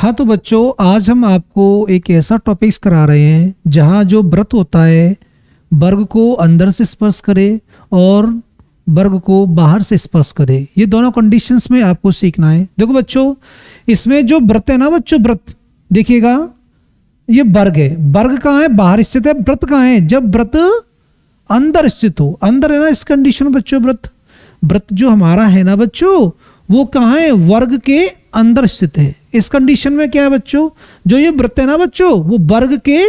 हाँ तो बच्चों, आज हम आपको एक ऐसा टॉपिक्स करा रहे हैं जहाँ जो व्रत होता है वर्ग को अंदर से स्पर्श करे और वर्ग को बाहर से स्पर्श करे। ये दोनों कंडीशंस में आपको सीखना है। देखो बच्चों, इसमें जो व्रत है ना बच्चों, व्रत देखिएगा, ये वर्ग है। वर्ग कहाँ है? बाहर स्थित है। व्रत कहाँ है? जब व्रत अंदर स्थित हो, अंदर है ना इस कंडीशन में बच्चों। व्रत जो हमारा है ना बच्चों, वो कहाँ है? वर्ग के अंदर स्थित है। इस कंडीशन में क्या है बच्चों, जो ये व्रत है ना बच्चों, वो वर्ग के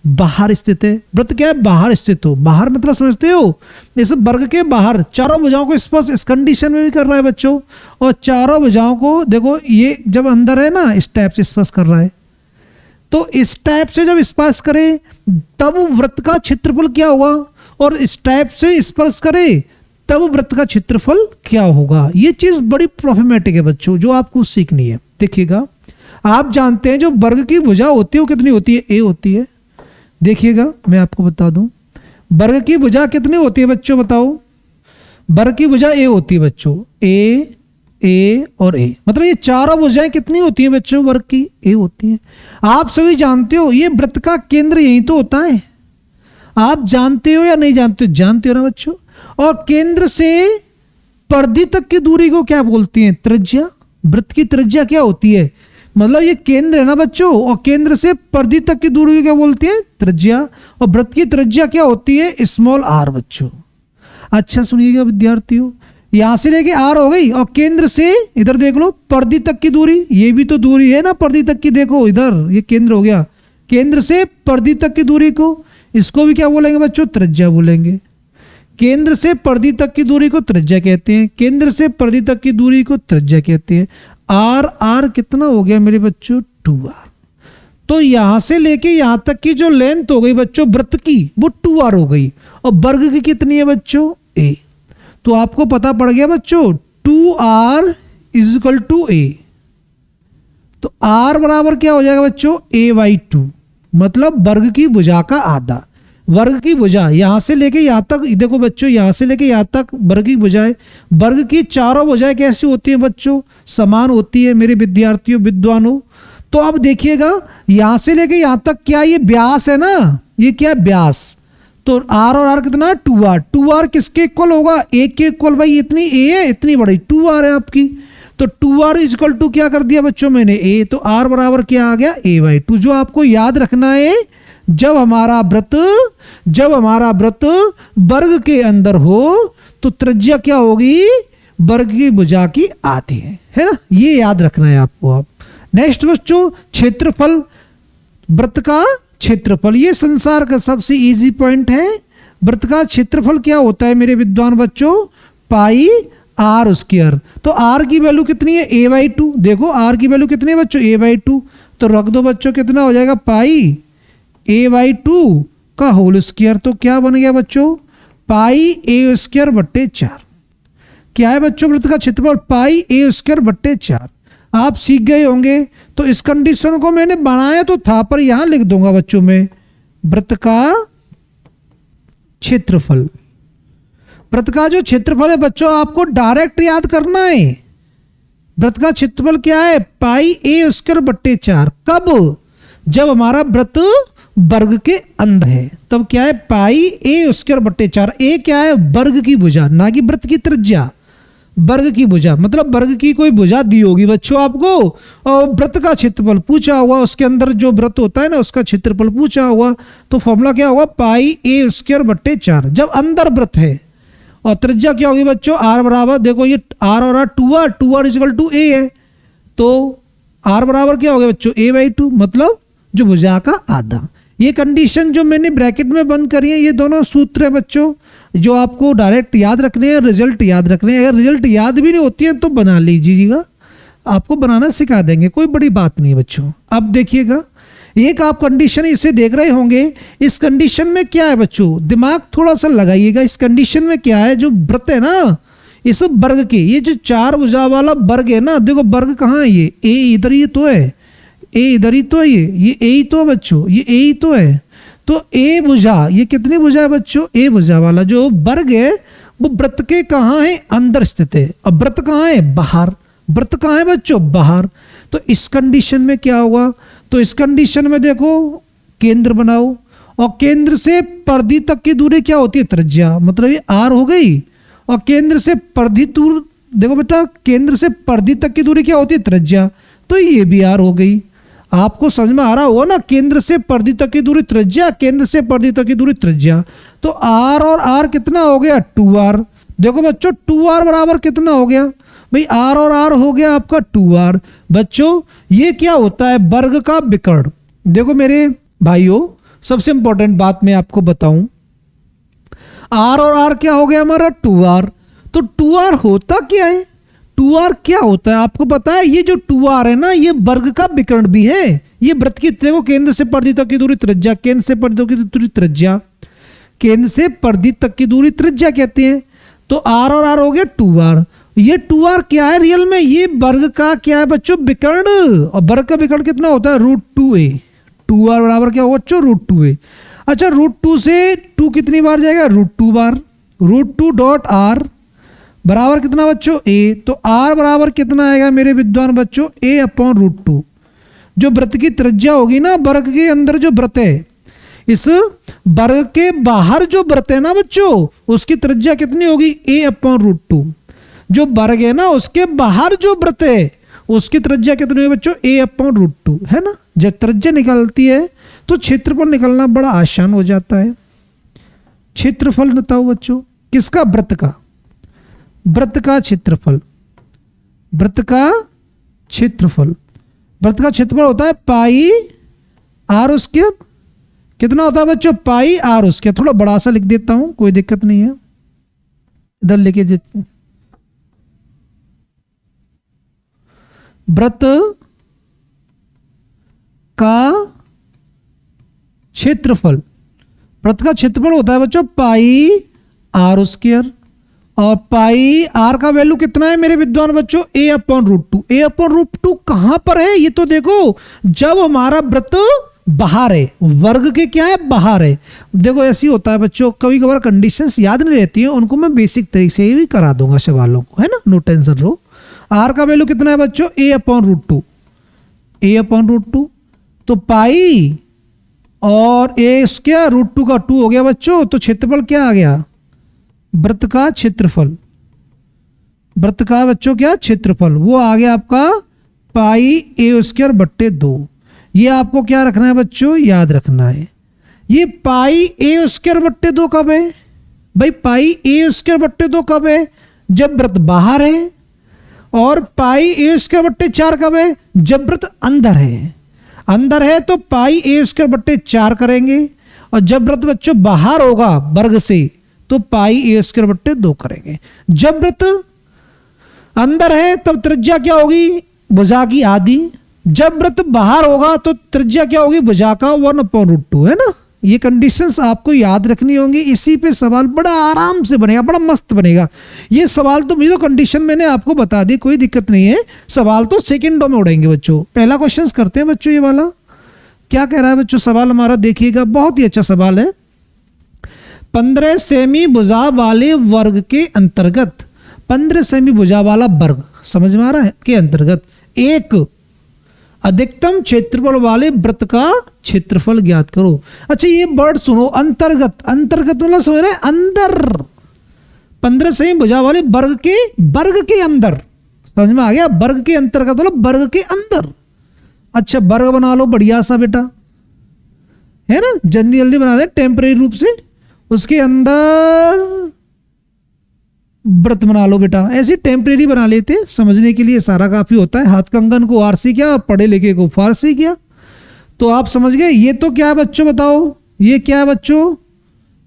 बाहर स्थित है। व्रत क्या है? बाहर स्थित हो। बाहर मतलब समझते हो, इस वर्ग के बाहर चारों भुजाओं को स्पर्श इस कंडीशन में भी कर रहा है बच्चों। और चारों भुजाओं को देखो, ये जब अंदर है ना, इस टाइप से स्पर्श कर रहा है। तो इस टाइप से जब स्पर्श करे तब व्रत का क्षेत्रफल क्या होगा, और इस टाइप से स्पर्श करे तब व्रत का क्षेत्रफल क्या होगा। ये चीज बड़ी प्रॉब्लमेटिक है बच्चों, जो आपको सीखनी है। देखिएगा, आप जानते हैं जो वर्ग की भुजा होती है वो कितनी होती है? ए होती है। देखिएगा, मैं आपको बता दूं, वर्ग की भुजा कितनी होती है बच्चों, बताओ। वर्ग की भुजा ए होती है बच्चों। ए और ए, मतलब ये चारों भुजाएं कितनी होती हैं बच्चों? वर्ग की ए होती हैं। आप सभी जानते हो ये व्रत का केंद्र यही तो होता है। आप जानते हो या नहीं जानते हो? जानते हो ना बच्चों। और केंद्र से परिधि तक की दूरी को क्या बोलती हैं? त्रिज्या। वृत्त की त्रिज्या क्या होती है? मतलब ये केंद्र है ना बच्चों, और केंद्र से परिधि तक की दूरी को क्या बोलती है? त्रिज्या। और वृत्त की त्रिज्या क्या होती है? स्मॉल आर बच्चों। अच्छा सुनिएगा विद्यार्थियों, यहां से लेके आर हो गई, और केंद्र से इधर देख लो परिधि तक की दूरी, ये भी तो दूरी है ना परिधि तक की। देखो इधर ये केंद्र हो गया, केंद्र से परिधि तक की दूरी को, इसको भी क्या बोलेंगे बच्चों? त्रिज्या बोलेंगे। केंद्र से परिधि तक की दूरी को त्रिज्या कहते हैं। केंद्र से परिधि तक की दूरी को त्रिज्या कहते हैं। आर कितना हो गया मेरे बच्चों? 2r। तो यहां से लेके यहां तक की जो लेंथ हो गई बच्चों व्रत की, वो 2r हो गई। और वर्ग की कितनी है बच्चों? a। तो आपको पता पड़ गया बच्चों 2r is equal to a। तो r बराबर क्या हो जाएगा बच्चों? a/2, मतलब वर्ग की भुजा का आधा। वर्ग की भुजा यहां से लेके यहां तक, देखो बच्चों, यहां से लेके यहां तक वर्ग की भुजाएं, वर्ग की चारों भुजाएं कैसी होती हैं बच्चों? समान होती है मेरे विद्यार्थियों, विद्वानों। तो अब देखिएगा, यहां से लेके यहां तक क्या ये व्यास है ना, ये क्या है? व्यास। तो आर और आर कितना? 2r। 2r किसके इक्वल होगा? ए के इक्वल। भाई इतनी ए है, इतनी बड़ी 2r है आपकी। तो 2r इज इक्वल टू क्या कर दिया बच्चों मैंने? ए। तो r बराबर क्या आ गया? a/2। जो आपको याद रखना है, जब हमारा व्रत वर्ग के अंदर हो तो त्रिज्या क्या होगी? वर्ग की भुजा की आधी है ना। ये याद रखना है आपको। आप नेक्स्ट बच्चों, क्षेत्रफल। व्रत का क्षेत्रफल, ये संसार का सबसे इजी पॉइंट है। व्रत का क्षेत्रफल क्या होता है मेरे विद्वान बच्चों? पाई आर स्क्वायर। तो आर की वैल्यू कितनी है? a/2। देखो आर की वैल्यू कितनी है बच्चों? a/2। तो रख दो बच्चों, कितना हो जाएगा? पाई a/2 का होल स्क्वायर। तो क्या बन गया बच्चों? पाई a²/4। क्या है बच्चों व्रत का क्षेत्रफल? पाई a²/4। आप सीख गए होंगे। तो इस कंडीशन को मैंने बनाया तो था, पर यहां लिख दूंगा बच्चों में, व्रत का क्षेत्रफल। व्रत का जो क्षेत्रफल है बच्चों, आपको डायरेक्ट याद करना है। व्रत का क्षेत्रफल क्या है? पाई a²/4। कब? जब हमारा व्रत वर्ग के अंदर है, तब क्या है? पाई a²/4। ए क्या है? वर्ग की भुजा, ना कि व्रत की त्रिज्या। वर्ग की भुजा मतलब वर्ग की कोई भुजा दी होगी बच्चों आपको, और व्रत का क्षेत्रफल पूछा हुआ, उसके अंदर जो व्रत होता है ना उसका क्षेत्रफल पूछा हुआ, तो फॉर्मूला क्या होगा? पाई a²/4 जब अंदर व्रत है। और त्रिज्या क्या होगी बच्चों? आर बराबर, देखो ये आर और R 2r is equal to a है। तो आर बराबर क्या हो गया बच्चों? a/2, मतलब जो भुजा का आधा। ये कंडीशन जो मैंने ब्रैकेट में बंद करी है, ये दोनों सूत्र है बच्चों, जो आपको डायरेक्ट याद रखने हैं, रिजल्ट याद रखने हैं। अगर रिजल्ट याद भी नहीं होती है तो बना लीजिएगा, आपको बनाना सिखा देंगे, कोई बड़ी बात नहीं बच्चों। अब देखिएगा, एक आप कंडीशन इसे देख रहे होंगे। इस कंडीशन में क्या है बच्चों? दिमाग थोड़ा सा लगाइएगा। इस कंडीशन में क्या है? जो व्रत है ना, इस वर्ग के, ये जो चार भुजा वाला वर्ग है ना, देखो वर्ग कहाँ है? ये ए इधर ही तो है, ए इधर ही तो है, ये ए ही तो है बच्चों, ये ए ही तो है। तो ए भुजा, ये कितनी भुजा है बच्चों? ए भुजा वाला जो वर्ग है वो व्रत के कहाँ है? अंदर स्थित है। अब व्रत कहाँ है? बाहर। व्रत कहाँ है बच्चों? बाहर। तो इस कंडीशन में क्या होगा, तो इस कंडीशन में देखो केंद्र बनाओ और केंद्र से परिधि तक की दूरी क्या होती है, त्रिज्या, मतलब ये आर हो गई। और केंद्र से परिधि दूर, देखो बेटा केंद्र से परिधि तक की दूरी क्या होती है, त्रिज्या, तो ये भी आर हो गई। आपको समझ में आ रहा होगा ना, केंद्र से परिधि तक की दूरी त्रिज्या, केंद्र से परिधि तक की दूरी त्रिज्या, तो आर और आर कितना हो गया, 2r। देखो बच्चों 2r बराबर कितना हो गया भाई, आर और आर हो गया आपका 2r। बच्चों ये क्या होता है, वर्ग का विकर्ण। देखो मेरे भाइयों सबसे इंपॉर्टेंट बात मैं आपको बताऊं, आर और आर क्या हो गया हमारा 2r। तो 2r होता क्या है, 2r क्या होता है आपको पता है, ये जो 2r है ना ये वर्ग का विकर्ण भी है। ये वृत्त की, देखो केंद्र से परिधि तक की दूरी त्रिज्या, केंद्र से परिधि तक की दूरी त्रिज्या, केंद्र से परिधि तक की दूरी त्रिज्या कहते हैं। तो r और r हो गया 2r। ये 2r क्या है रियल में, ये वर्ग का क्या है बच्चों, विकर्ण। और वर्ग का विकर्ण कितना होता है, √2a। 2r बराबर क्या होगा बच्चों, √2a। अच्छा √2 से 2 कितनी बार जाएगा, √2 बार। √2 डॉट r बराबर कितना बच्चों, a। तो r बराबर कितना आएगा मेरे विद्वान बच्चों, a अपॉन √2। जो वृत्त की त्रिज्या होगी ना, वर्ग के अंदर जो वृत्त है, इस वर्ग के बाहर जो वृत्त है ना बच्चों, उसकी त्रिज्या कितनी होगी, a अपॉन √2। जो वर्ग है ना उसके बाहर जो वृत्त है उसकी त्रिज्या कितनी होगी बच्चों, a अपॉन √2, है ना। जब त्रिज्या निकलती है तो क्षेत्रफल निकलना बड़ा आसान हो जाता है। क्षेत्रफल बताओ बच्चों किसका, वृत्त का, वृत्त का क्षेत्रफल, वृत्त का क्षेत्रफल, वृत्त का क्षेत्रफल होता है पाई r स्क्वायर। कितना होता है बच्चों, पाई r स्क्वायर। थोड़ा बड़ा सा लिख देता हूं, कोई दिक्कत नहीं है, इधर लेके देते हैं। वृत्त का क्षेत्रफल, वृत्त का क्षेत्रफल होता है बच्चों पाई r स्क्वायर। और पाई r का वैल्यू कितना है मेरे विद्वान बच्चों, a अपॉन √2। a अपॉन √2 कहां पर है, ये तो देखो जब हमारा वृत्त बाहर है, वर्ग के क्या है, बाहर है। देखो ऐसी होता है बच्चों, कभी कभार कंडीशंस याद नहीं रहती हैं, उनको मैं बेसिक तरीके से ही करा दूंगा सवालों को, है ना, नो टेंशन रो। r का वैल्यू कितना है बच्चों, a अपॉन √2, a अपॉन √2। तो पाई और a स्क्वायर √2 का 2 हो गया बच्चों। तो क्षेत्रफल क्या आ गया, वृत्त का क्षेत्रफल, वृत्त का बच्चों क्या क्षेत्रफल, वो आ गया आपका पाई a स्क्वायर बट्टे 2। ये आपको क्या रखना है बच्चों, याद रखना है। ये पाई a स्क्वायर बट्टे 2 कब है भाई, पाई a स्क्वायर बट्टे 2 कब है, जब वृत्त बाहर है। और पाई a स्क्वायर बट्टे 4 कब है, जब वृत्त अंदर है। अंदर है तो पाई a स्क्वायर बट्टे 4 करेंगे, और जब वृत्त बच्चों बाहर होगा वर्ग से तो पाई a स्क्वायर बट्टे 2 करेंगे। जब वृत्त अंदर है तब त्रिज्या क्या होगी, भुजा की आधी। जब वृत्त बाहर होगा तो त्रिज्या क्या होगी, भुजा का 1/√2, है ना। ये कंडीशंस आपको याद रखनी होंगी, इसी पे सवाल बड़ा आराम से बनेगा, बड़ा मस्त बनेगा। ये सवाल तो मुझे कंडीशन मैंने आपको बता दी, कोई दिक्कत नहीं है। सवाल तो सेकंडों में उड़ेंगे बच्चों। पहला क्वेश्चन करते हैं बच्चों, ये वाला क्या कह रहा है बच्चों, सवाल हमारा देखिएगा, बहुत ही अच्छा सवाल है। 15 सेमी भुजा वाले वर्ग के अंतर्गत, 15 सेमी भुजा वाला वर्ग समझ में आ रहा है, के अंतर्गत एक अधिकतम क्षेत्रफल वाले वृत्त का क्षेत्रफल ज्ञात करो। अच्छा ये वर्ड सुनो, अंतर्गत, अंतर्गत मतलब समझ रहे अंदर, 15 सेमी भुजा वाले वर्ग के अंदर, समझ में आ गया, वर्ग के अंतर्गत मतलब वर्ग के अंदर। अच्छा वर्ग बना लो बढ़िया सा बेटा, है ना, जल्दी जल्दी बना ले टेम्परेरी रूप से, उसके अंदर व्रत बना लो बेटा। ऐसे टेम्परेरी बना लेते, समझने के लिए सारा काफी होता है। हाथ कंगन को आरसी किया, पढ़े लिखे को फारसी किया, तो आप समझ गए। ये तो क्या है बच्चों बताओ, ये क्या है बच्चों,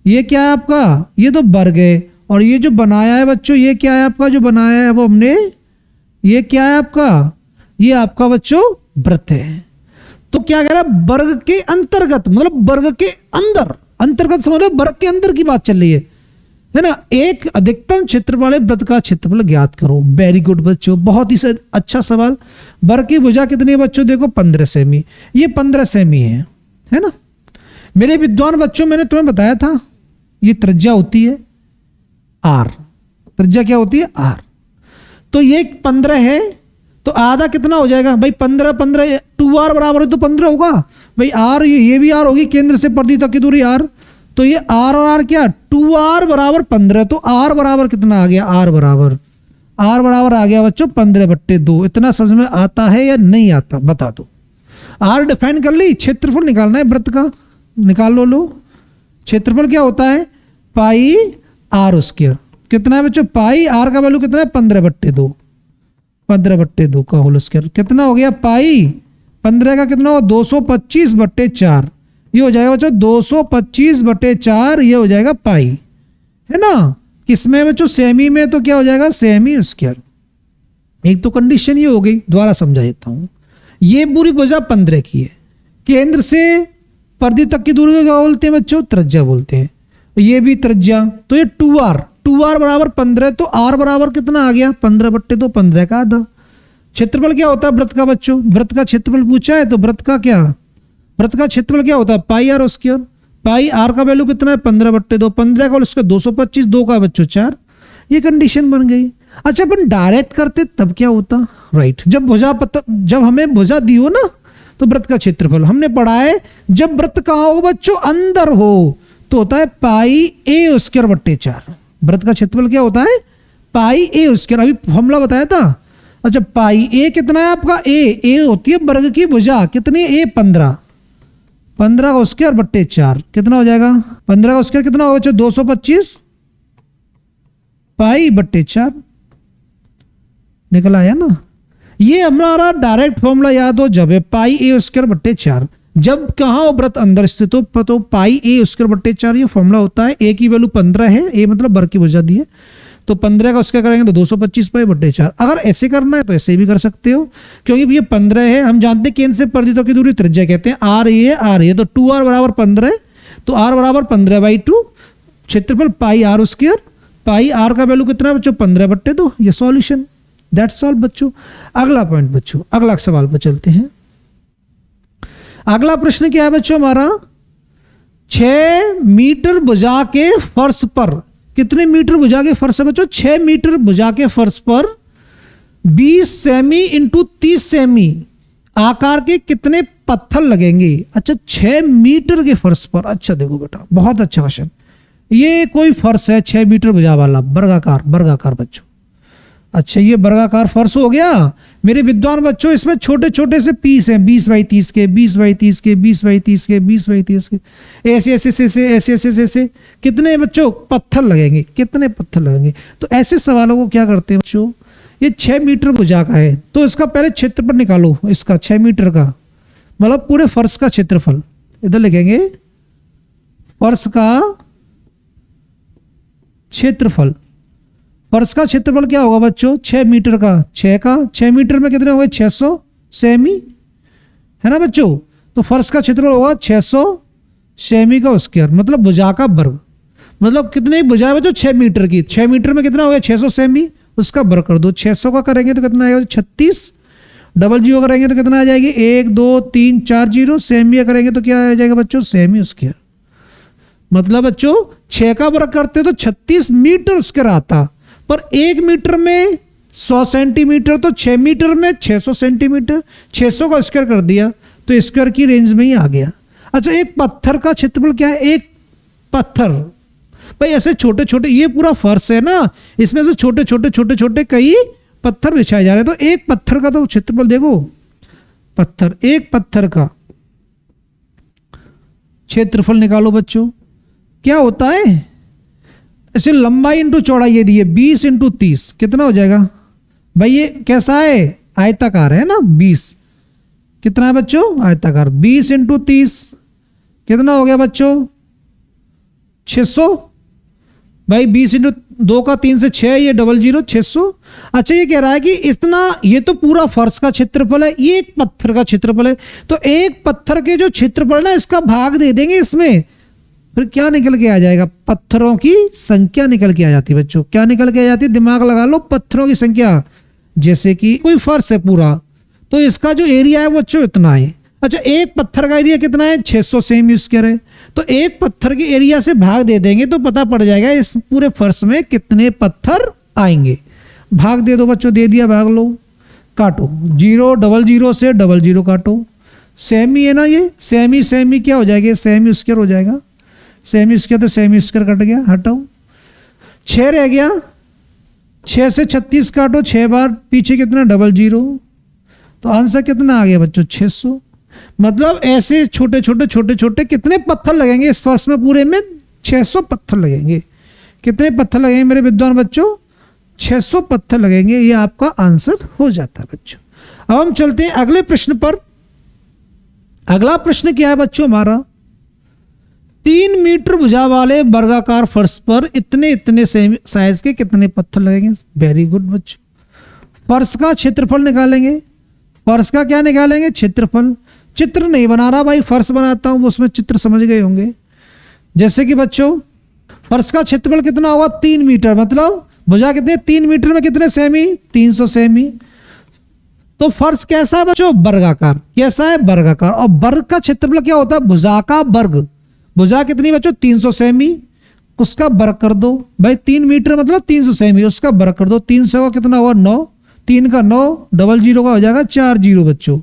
ये क्या है आपका, ये तो वर्ग है। और ये जो बनाया है बच्चों, ये क्या है आपका जो बनाया है वो हमने, ये क्या है आपका, ये आपका बच्चों व्रत है। तो क्या कह रहा है, वर्ग के अंतर्गत मतलब वर्ग के अंदर, अंतर्गत समझ लो वर्ग के अंदर की बात चल रही है ना। एक अधिकतम क्षेत्र वाले वृत्त का क्षेत्रफल ज्ञात करो। वेरी गुड बच्चों, बहुत ही अच्छा सवाल। वर्ग की भुजा कितनी है बच्चों, देखो 15 सेमी, ये 15 सेमी है ना मेरे विद्वान बच्चों। मैंने तुम्हें बताया था ये त्रिज्या होती है r, त्रिज्या क्या होती है r। तो ये 15 है तो आधा कितना हो जाएगा भाई 15, 15 2r बराबर है तो 15 होगा भाई। r ये भी r होगी, केंद्र से परिधि तक की दूरी r, तो ये r और r क्या 2r बराबर 15, तो r बराबर कितना आ गया, r बराबर आ गया बच्चों 15/2। इतना समझ में आता है या नहीं आता बता दो। r डिफाइन कर ली, क्षेत्रफल निकालना है वृत्त का, निकाल लो। क्षेत्रफल क्या होता है पाई r स्क्वायर, कितना है बच्चों पाई r का वैल्यू कितना है 15/2, 15/2 का होल स्क्वायर कितना हो गया पाई 15 का कितना होगा 225/4, ये हो जाएगा बच्चों 225/4, ये हो जाएगा पाई, है ना। किसमें बच्चों सेमी में, तो क्या हो जाएगा सेमी स्क्वायर। एक तो कंडीशन ये हो गई, दोबारा समझा देता हूं। ये पूरी भुजा 15 की है, केंद्र से परिधि तक की दूरी को क्या बोलते हैं बच्चों त्रिज्या बोलते हैं, ये भी त्रिज्या, तो ये 2r बराबर 15, तो r बराबर कितना आ गया 15/2, 15 का आधा। क्षेत्रफल क्या होता है वृत्त का बच्चों, वृत्त का क्षेत्रफल पूछा है तो वृत्त का क्षेत्रफल क्या होता है पाई r स्क्वायर, पाई r का वैल्यू कितना है 15/2, 15 का उसका 225, 2 का बच्चों 4, ये कंडीशन बन गई। अच्छा अपन डायरेक्ट करते तब क्या होता, राइट, जब हमें भुजा दी हो ना तो वृत्त का क्षेत्रफल हमने पढ़ा है, जब वृत्त कहाँ हो बच्चों अंदर हो तो होता है पाई a स्क्वायर बट्टे 4। वृत्त का क्षेत्रफल क्या होता है पाई a स्क्वायर, अभी फॉर्मूला बताया था। अच्छा पाई a कितना है आपका, a होती है वर्ग की भुजा, कितनी a 15 का स्क्वायर बट्टे 4 कितना हो जाएगा 15 का स्क्वायर कितना होगा बच्चों 225 पाई बट्टे 4, निकल आया ना। ये हमारा डायरेक्ट फॉर्मूला याद हो जब है पाई a स्क्वायर बट्टे 4, जब कहाँ हो वृत्त अंदर स्थित हो तो पाई a स्क्वायर बट्टे 4 ये फॉर्मूला होता है। a की वैल्यू 15 है, a मतलब वर्ग की भुजा दी है, तो 15 का स्क्वायर करेंगे तो 225 पाई बट्टे 4। अगर ऐसे करना है तो ऐसे भी कर सकते हो, क्योंकि ये 15 है, हम जानते हैं केंद्र से परिधि तक की दूरी त्रिज्या कहते हैं, r ये तो 2r बराबर 15 है, तो r बराबर 15/2, क्षेत्रफल पाई r स्क्वायर, पाई r का वैल्यू कितना है बच्चों 15/2, ये सॉल्यूशन, दैट्स ऑल बच्चों। अगला पॉइंट बच्चों, अगला सवाल पर चलते हैं। अगला प्रश्न क्या है बच्चों हमारा, 6 मीटर भुजा के फर्श पर, कितने मीटर भुजा के फर्श है बच्चों 6 मीटर भुजा के फर्श पर 20 सेमी इंटू 30 सेमी आकार के कितने पत्थर लगेंगे। अच्छा 6 मीटर के फर्श पर, अच्छा देखो बेटा बहुत अच्छा क्वेश्चन, ये कोई फर्श है 6 मीटर भुजा वाला वर्गाकार बच्चों। अच्छा ये वर्गाकार फर्श हो गया मेरे विद्वान बच्चों, इसमें छोटे छोटे से पीस हैं 20x30 के, 20x30 के, 20x30 के, 20x30 के, ऐसे कितने बच्चों पत्थर लगेंगे, कितने पत्थर लगेंगे। तो ऐसे सवालों को क्या करते हैं बच्चों, ये 6 मीटर भुजा का है तो इसका पहले क्षेत्रफल निकालो, इसका 6 मीटर का मतलब पूरे फर्श का क्षेत्रफल, इधर लिखेंगे फर्श का क्षेत्रफल। फर्श का क्षेत्रफल क्या होगा बच्चों 6 मीटर का, 6 मीटर में कितने होंगे 600 सेमी, है ना बच्चों। तो फर्श का क्षेत्रफल होगा 600 सेमी का स्क्वायर, मतलब भुजा का वर्ग, मतलब कितने भुजा है बच्चों 6 मीटर की, 6 मीटर में कितना हो गया 600 सेमी, उसका वर्ग कर दो। 600 का करेंगे तो कितना आएगा 36, डबल जीरो करेंगे तो कितना आ जाएगी 1 2 3 4 जीरो, सेमी करेंगे तो क्या आ जाएगा बच्चों सेमी स्क्वायर। मतलब बच्चों 6 का वर्ग करते तो 36 मीटर स्क्वायर आता, पर 1 मीटर में 100 सेंटीमीटर, तो 6 मीटर में 600 सेंटीमीटर, 600 का स्क्वायर कर दिया तो स्क्वायर की रेंज में ही आ गया। अच्छा एक पत्थर का क्षेत्रफल क्या है, एक पत्थर भाई ऐसे छोटे छोटे, ये पूरा फर्श है ना, इसमें से छोटे छोटे कई पत्थर बिछाए जा रहे हैं, तो एक पत्थर का तो क्षेत्रफल देखो, पत्थर एक पत्थर का क्षेत्रफल निकालो बच्चों, क्या होता है ऐसे लंबाई इंटू चौड़ाई ये दी है 20 इंटू 30 कितना हो जाएगा भाई, ये कैसा है आयताकार है ना, 20 कितना है बच्चों आयताकार, 20 इंटू 30 कितना हो गया बच्चों 600 भाई, 20 इंटू 2 का 3 से 6, ये डबल जीरो 600। अच्छा ये कह रहा है कि इतना, ये तो पूरा फर्श का क्षेत्रफल है, ये एक पत्थर का क्षेत्रफल है, तो एक पत्थर के जो क्षेत्रफल ना इसका भाग दे देंगे इसमें, फिर क्या निकल के आ जाएगा पत्थरों की संख्या निकल के आ जाती है बच्चों, क्या निकल के आ जाती है दिमाग लगा लो, पत्थरों की संख्या। जैसे कि कोई फर्श है पूरा, तो इसका जो एरिया है बच्चों इतना है। अच्छा एक पत्थर का एरिया कितना है 600 सेमी स्क्वायर है, तो एक पत्थर के एरिया से भाग दे देंगे तो पता पड़ जाएगा इस पूरे फर्श में कितने पत्थर आएंगे। भाग दे दो बच्चों, दे दिया भाग लो, काटो, 0 डबल 0 से डबल 0 काटो, सेमी है ना ये, सेमी सेमी क्या हो जाएगा, सेमी स्क्वायर हो जाएगा, सेमी स्क्वायर तो सेमी स्क्वायर कट गया, हटाओ। 6 रह गया, 6 से 36 काटो, 6 बार पीछे कितना डबल 0, तो आंसर कितना आ गया बच्चों 600। मतलब ऐसे छोटे छोटे छोटे छोटे कितने पत्थर लगेंगे इस फर्श में, पूरे में 600 पत्थर लगेंगे। कितने पत्थर लगेंगे मेरे विद्वान बच्चों, 600 पत्थर लगेंगे, ये आपका आंसर हो जाता है बच्चों। अब हम चलते हैं अगले प्रश्न पर। अगला प्रश्न क्या है बच्चों हमारा, 3 मीटर भुजा वाले वर्गाकार फर्श पर इतने इतने साइज के कितने पत्थर लगेंगे। वेरी गुड बच्चों। फर्श का क्षेत्रफल निकालेंगे, फर्श का क्या निकालेंगे, क्षेत्रफल। चित्र नहीं बना रहा भाई, फर्श बनाता हूं, वो उसमें चित्र समझ गए होंगे। जैसे कि बच्चों फर्श का क्षेत्रफल कितना होगा 3 मीटर, मतलब भुजा कितने 3 मीटर में कितने सेमी 300 सेमी। तो फर्श कैसा है बच्चों, वर्गाकार। कैसा है, वर्गाकार। और वर्ग का क्षेत्रफल क्या होता है, भुजा का वर्ग। भुजा कितनी बच्चों 300 सेमी, उसका वर्ग कर दो भाई, 3 मीटर मतलब 300 सेमी, उसका वर्ग कर दो। 300 का कितना हुआ 9, 3 का 9, डबल 0 का हो जाएगा 4 0 बच्चों,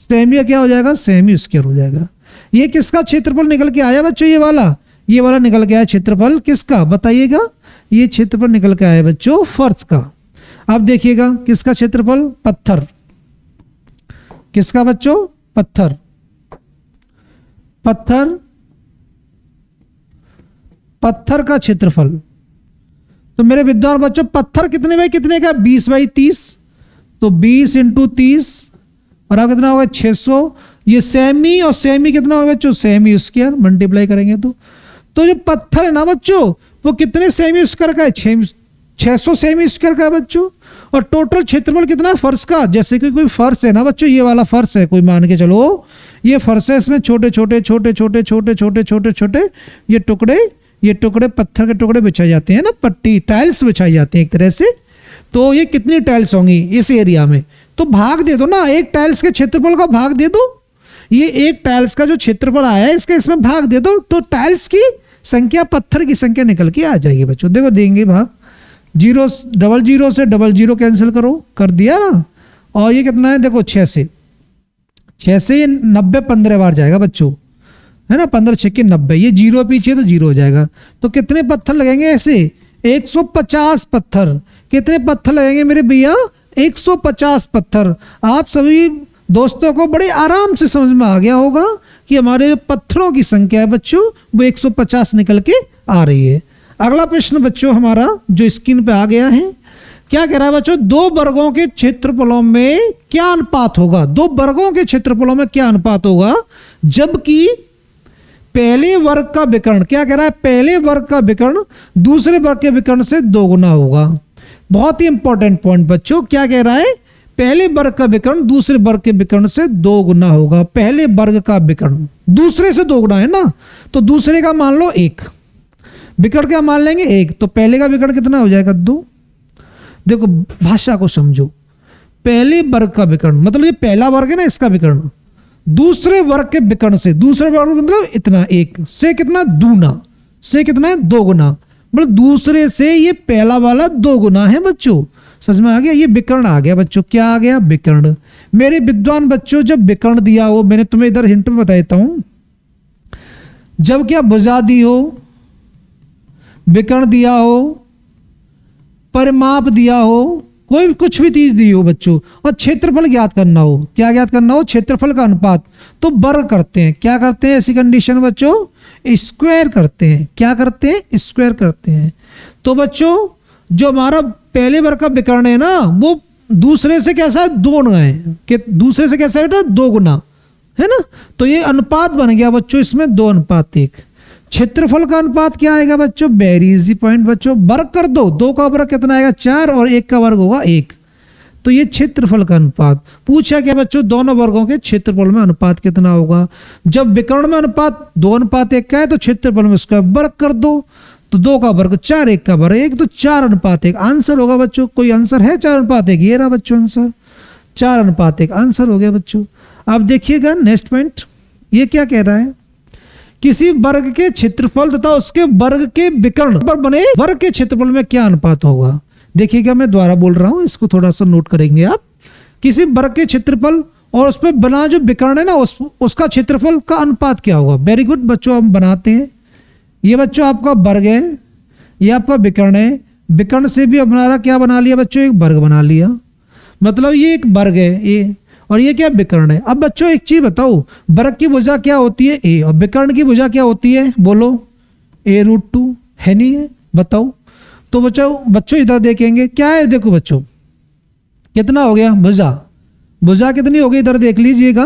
सेमी का क्या हो जाएगा सेमी स्क्वायर हो जाएगा। ये किसका क्षेत्रफल निकल के आया बच्चों, ये वाला निकल के आया क्षेत्रफल किसका बताइएगा, ये क्षेत्रफल निकल के आया बच्चों फर्श का। अब देखिएगा किसका क्षेत्रफल, पत्थर। किसका बच्चों, पत्थर। पत्थर पत्थर का क्षेत्रफल। तो मेरे विद्वान बच्चों पत्थर कितने बाई कितने का, 20 बाई 30, तो 20 इंटू 30 और अब कितना होगा 600। ये सेमी और सेमी कितना होगा बच्चों, सेमी स्क्वायर, मल्टीप्लाई करेंगे तो जो पत्थर है ना बच्चों वो कितने सेमी स्क्वायर का है, 600 सेमी स्क्वायर का है बच्चों। और टोटल क्षेत्रफल कितना फर्श का, जैसे कि कोई फर्श है ना बच्चों, ये वाला फर्श है कोई, मान के चलो ये फर्श है, इसमें छोटे छोटे छोटे छोटे छोटे छोटे छोटे छोटे ये टुकड़े पत्थर के टुकड़े बिछाए जाते हैं ना, पट्टी टाइल्स बिछाई जाती हैं एक तरह से। तो ये कितनी टाइल्स होंगी इस एरिया में, तो भाग दे दो ना, एक टाइल्स के क्षेत्रफल का भाग दे दो। ये एक टाइल्स का जो क्षेत्रफल आया है इसका इसमें भाग दे दो, तो टाइल्स की संख्या पत्थर की संख्या निकल के आ जाएगी बच्चों। देखो देंगे भाग, 0 डबल 0 से डबल 0 कैंसिल करो, कर दिया ना। और ये कितना है देखो 6 से ये 90 15 बार जाएगा बच्चों, है ना, 15 6 90, ये 0 पीछे तो 0 हो जाएगा। तो कितने पत्थर लगेंगे ऐसे, 150 पत्थर। कितने पत्थर लगेंगे मेरे भैया, 150 पत्थर। आप सभी दोस्तों को बड़े आराम से समझ में आ गया होगा कि हमारे पत्थरों की संख्या है बच्चों वो 150 निकल के आ रही है। अगला प्रश्न बच्चों हमारा जो स्क्रीन पे आ गया है, क्या कह रहा है बच्चों, 2 वर्गों के क्षेत्रफलों में क्या अनुपात होगा। 2 वर्गों के क्षेत्रफलों में क्या अनुपात होगा, जबकि पहले वर्ग का विकर्ण, क्या कह रहा है, पहले वर्ग का विकर्ण दूसरे वर्ग के विकर्ण से 2 गुना होगा। बहुत ही इंपॉर्टेंट पॉइंट बच्चों, क्या कह रहा है, पहले वर्ग का विकर्ण दूसरे वर्ग के विकर्ण से 2 गुना होगा। पहले वर्ग का विकर्ण दूसरे से 2 गुना है ना, तो दूसरे का मान लो 1, विकर्ण का मान लेंगे 1, तो पहले का विकर्ण कितना हो जाएगा 2। देखो भाषा को समझो, पहले वर्ग का विकर्ण मतलब ये पहला वर्ग है ना, इसका विकर्ण दूसरे वर्ग के विकर्ण से, दूसरे वर्ग मतलब इतना 1 से कितना दूना, से कितना है 2 गुना, मतलब दूसरे से ये पहला वाला 2 गुना है बच्चों। समझ में आ गया, ये विकर्ण आ गया बच्चों, क्या आ गया विकर्ण। मेरे विद्वान बच्चों जब विकर्ण दिया हो, मैंने तुम्हें इधर हिंट में बता देता हूं, जब क्या भुजा दी हो, विकर्ण दिया हो, परिमाप दिया हो, कोई कुछ भी चीज दी हो बच्चों, और क्षेत्रफल ज्ञात करना हो, क्या ज्ञात करना हो, क्षेत्रफल का अनुपात, तो वर्ग करते हैं। क्या करते हैं ऐसी कंडीशन बच्चों, स्क्वायर करते हैं। क्या करते हैं, स्क्वायर करते हैं। तो बच्चों जो हमारा पहले वर्ग का विकर्ण है ना, वो दूसरे से कैसा है 2 गुना है, कि दूसरे से कैसा है 2 गुना है ना, तो ये अनुपात बन गया बच्चों इसमें 2:1। क्षेत्रफल का अनुपात क्या आएगा बच्चों, वेरी इजी पॉइंट बच्चों, वर्ग कर दो, 2 का वर्ग कितना आएगा 4 और 1 का वर्ग होगा 1, तो ये क्षेत्रफल का अनुपात। पूछा क्या बच्चों, दोनों वर्गों के क्षेत्रफल में अनुपात कितना होगा। जब विकर्ण में अनुपात 2:1 का है तो क्षेत्रफल में उसका वर्ग कर दो, तो 2 का वर्ग 4, 1 का वर्ग 1, तो 4:1 आंसर होगा बच्चों। कोई आंसर है 4:1, ये रहा बच्चों आंसर, 4:1 आंसर हो गया बच्चों। अब देखिएगा नेक्स्ट पॉइंट, ये क्या कह रहा है, किसी वर्ग के क्षेत्रफल तथा उसके वर्ग के विकर्ण पर बने वर्ग के क्षेत्रफल में क्या अनुपात होगा। देखिएगा मैं दोबारा बोल रहा हूं, इसको थोड़ा सा नोट करेंगे आप। किसी वर्ग के क्षेत्रफल और उस पर बना जो विकर्ण है ना उसका क्षेत्रफल का अनुपात क्या होगा। वेरी गुड बच्चों, हम बनाते हैं। ये बच्चों आपका वर्ग है, ये आपका विकर्ण है। विकर्ण से भी हमारा क्या बना लिया बच्चों, एक वर्ग बना लिया। मतलब ये एक वर्ग है ये, और ये क्या विकर्ण है। अब बच्चों एक चीज बताओ, वर्ग की भुजा क्या होती है ए, और विकर्ण की भुजा क्या होती है, बोलो a√2 है नहीं है, बताओ। तो बच्चों इधर देखेंगे क्या है, देखो बच्चों कितना हो गया भुजा, भुजा कितनी हो गई इधर देख लीजिएगा।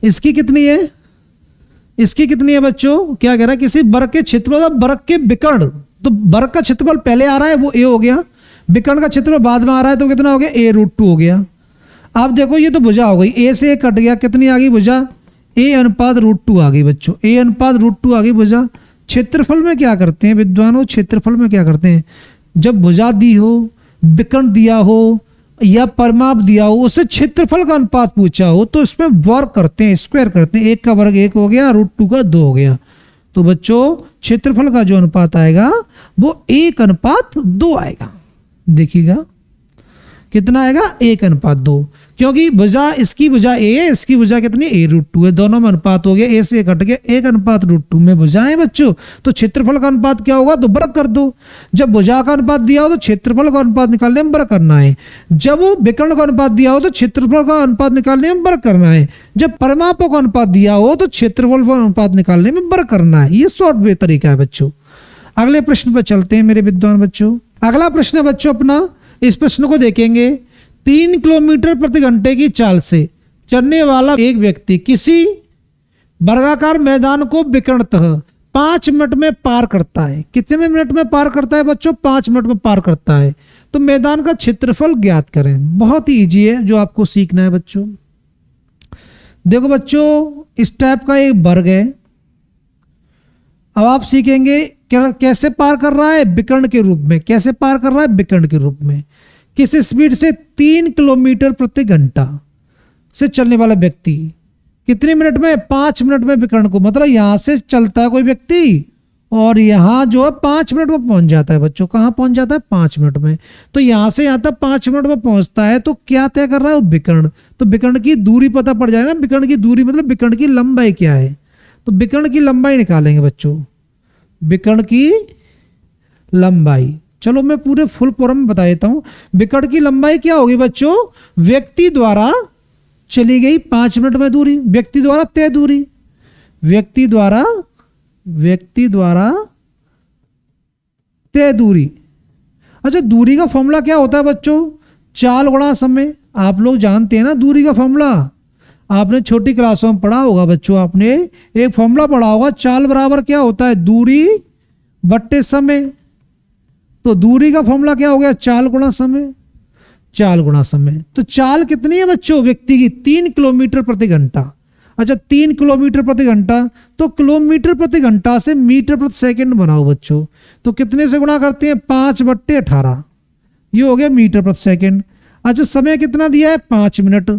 इसकी कितनी है, इसकी कितनी है बच्चों, क्या कह रहा है, किसी वर्ग के क्षेत्रफल, वर्ग के विकर्ण, तो वर्ग का क्षेत्रफल पहले आ रहा है वो a हो गया, विकर्ण का क्षेत्रफल बाद में आ रहा है तो कितना हो गया a√2 हो गया। आप देखो ये तो भुजा हो गई, a से a कट गया, कितनी आ गई भुजा, a/√2 आ गई बच्चों, a/√2 आ गई भुजा। क्षेत्रफल में क्या करते हैं विद्वानों, क्षेत्रफल में क्या करते हैं, जब भुजा दी हो, विकर्ण दिया हो या परिमाप दिया हो, उससे क्षेत्रफल का अनुपात पूछा हो तो इसमें वर्ग करते हैं, स्क्वायर करते हैं। 1 का वर्ग 1 हो गया, √2 का 2 हो गया। तो बच्चों क्षेत्रफल का जो अनुपात आएगा वो 1/2 आएगा। देखिएगा कितना आएगा, 1/2, क्योंकि भुजा, इसकी भुजा a है, इसकी भुजा कितनी a√2 है, दोनों में अनुपात हो गया, a से कट गया, 1/√2 में भुजा है बच्चों। तो क्षेत्रफल का अनुपात क्या होगा, तो वर्ग कर दो। जब भुजा का अनुपात दिया हो तो क्षेत्रफल का अनुपात निकालने में वर्ग करना है। जब वो विकर्ण का अनुपात दिया हो तो क्षेत्रफल का अनुपात निकालने में वर्ग करना है। जब परिमापों का अनुपात दिया हो तो क्षेत्रफल का अनुपात निकालने में वर्ग करना है। ये शॉर्ट वे तरीका है बच्चों। अगले प्रश्न पर चलते हैं मेरे विद्वान बच्चों। अगला प्रश्न है बच्चों अपना, इस प्रश्न को देखेंगे। 3 किलोमीटर प्रति घंटे की चाल से चलने वाला एक व्यक्ति किसी वर्गाकार मैदान को विकर्णतः 5 मिनट में पार करता है। कितने मिनट में पार करता है बच्चों, 5 मिनट में पार करता है। तो मैदान का क्षेत्रफल ज्ञात करें। बहुत ही इजी है जो आपको सीखना है बच्चों। देखो बच्चों इस टाइप का एक वर्ग है। अब आप सीखेंगे कैसे पार कर रहा है, विकर्ण के रूप में। कैसे पार कर रहा है, विकर्ण के रूप में। किस स्पीड से, 3 किलोमीटर प्रति घंटा से चलने वाला व्यक्ति कितने मिनट में, 5 मिनट में विकर्ण को, मतलब यहां से चलता है कोई व्यक्ति और यहां जो है 5 मिनट में पहुंच जाता है बच्चों। कहां पहुंच जाता है, 5 मिनट में। तो यहां से यहां तक 5 मिनट में पहुंचता है। तो क्या तय कर रहा है, विकर्ण। तो विकर्ण की दूरी पता पड़ जाएगा ना, विकर्ण की दूरी मतलब विकर्ण की लंबाई क्या है। तो विकर्ण की लंबाई निकालेंगे बच्चों, विकर्ण की लंबाई। चलो मैं पूरे फुल फॉर्म में बता देता हूं। विकर्ण की लंबाई क्या होगी बच्चों, व्यक्ति द्वारा चली गई 5 मिनट में दूरी, व्यक्ति द्वारा तय दूरी, व्यक्ति द्वारा तय दूरी। अच्छा दूरी का फॉर्मूला क्या होता है बच्चों, चाल गुणा समय। आप लोग जानते हैं ना दूरी का फॉर्मूला, आपने छोटी क्लासों में पढ़ा होगा बच्चों। आपने एक फॉर्मूला पढ़ा होगा, चाल बराबर क्या होता है, दूरी बट्टे समय। तो दूरी का फॉर्मूला क्या हो गया, चाल गुणा समय। चाल गुणा समय। तो चाल कितनी है बच्चों व्यक्ति की, 3 किलोमीटर प्रति घंटा। अच्छा 3 किलोमीटर प्रति घंटा, तो किलोमीटर प्रति घंटा से मीटर प्रति सेकंड बनाओ बच्चों। तो कितने से गुणा करते हैं, 5/18, ये हो गया मीटर प्रति सेकंड। अच्छा समय कितना दिया है, 5 मिनट।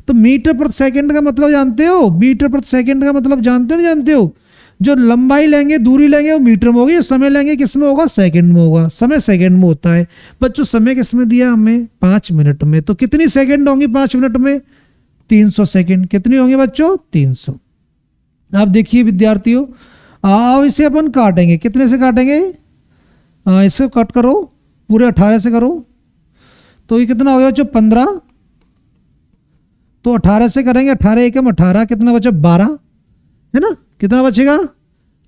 तो मीटर प्रति सेकंड का मतलब जानते हो, मीटर प्रति सेकंड का मतलब जानते हो नहीं जानते हो। जो लंबाई लेंगे, दूरी लेंगे वो मीटर में होगी, समय लेंगे किस में होगा, सेकंड में होगा। समय सेकंड में होता है बच्चों। समय किस में दिया हमें, 5 मिनट में। तो कितनी सेकंड होंगी 5 मिनट में, 300 सेकंड। कितनी होंगे बच्चों, 300। आप देखिए विद्यार्थियों, अब इसे अपन काटेंगे, कितने से काटेंगे, इसे कट करो, पूरे 18 से करो। तो ये कितना हो गया बच्चों, 15। तो 18 से करेंगे, 18 एकम 18, कितना बचा, 12 है ना। कितना बचेगा,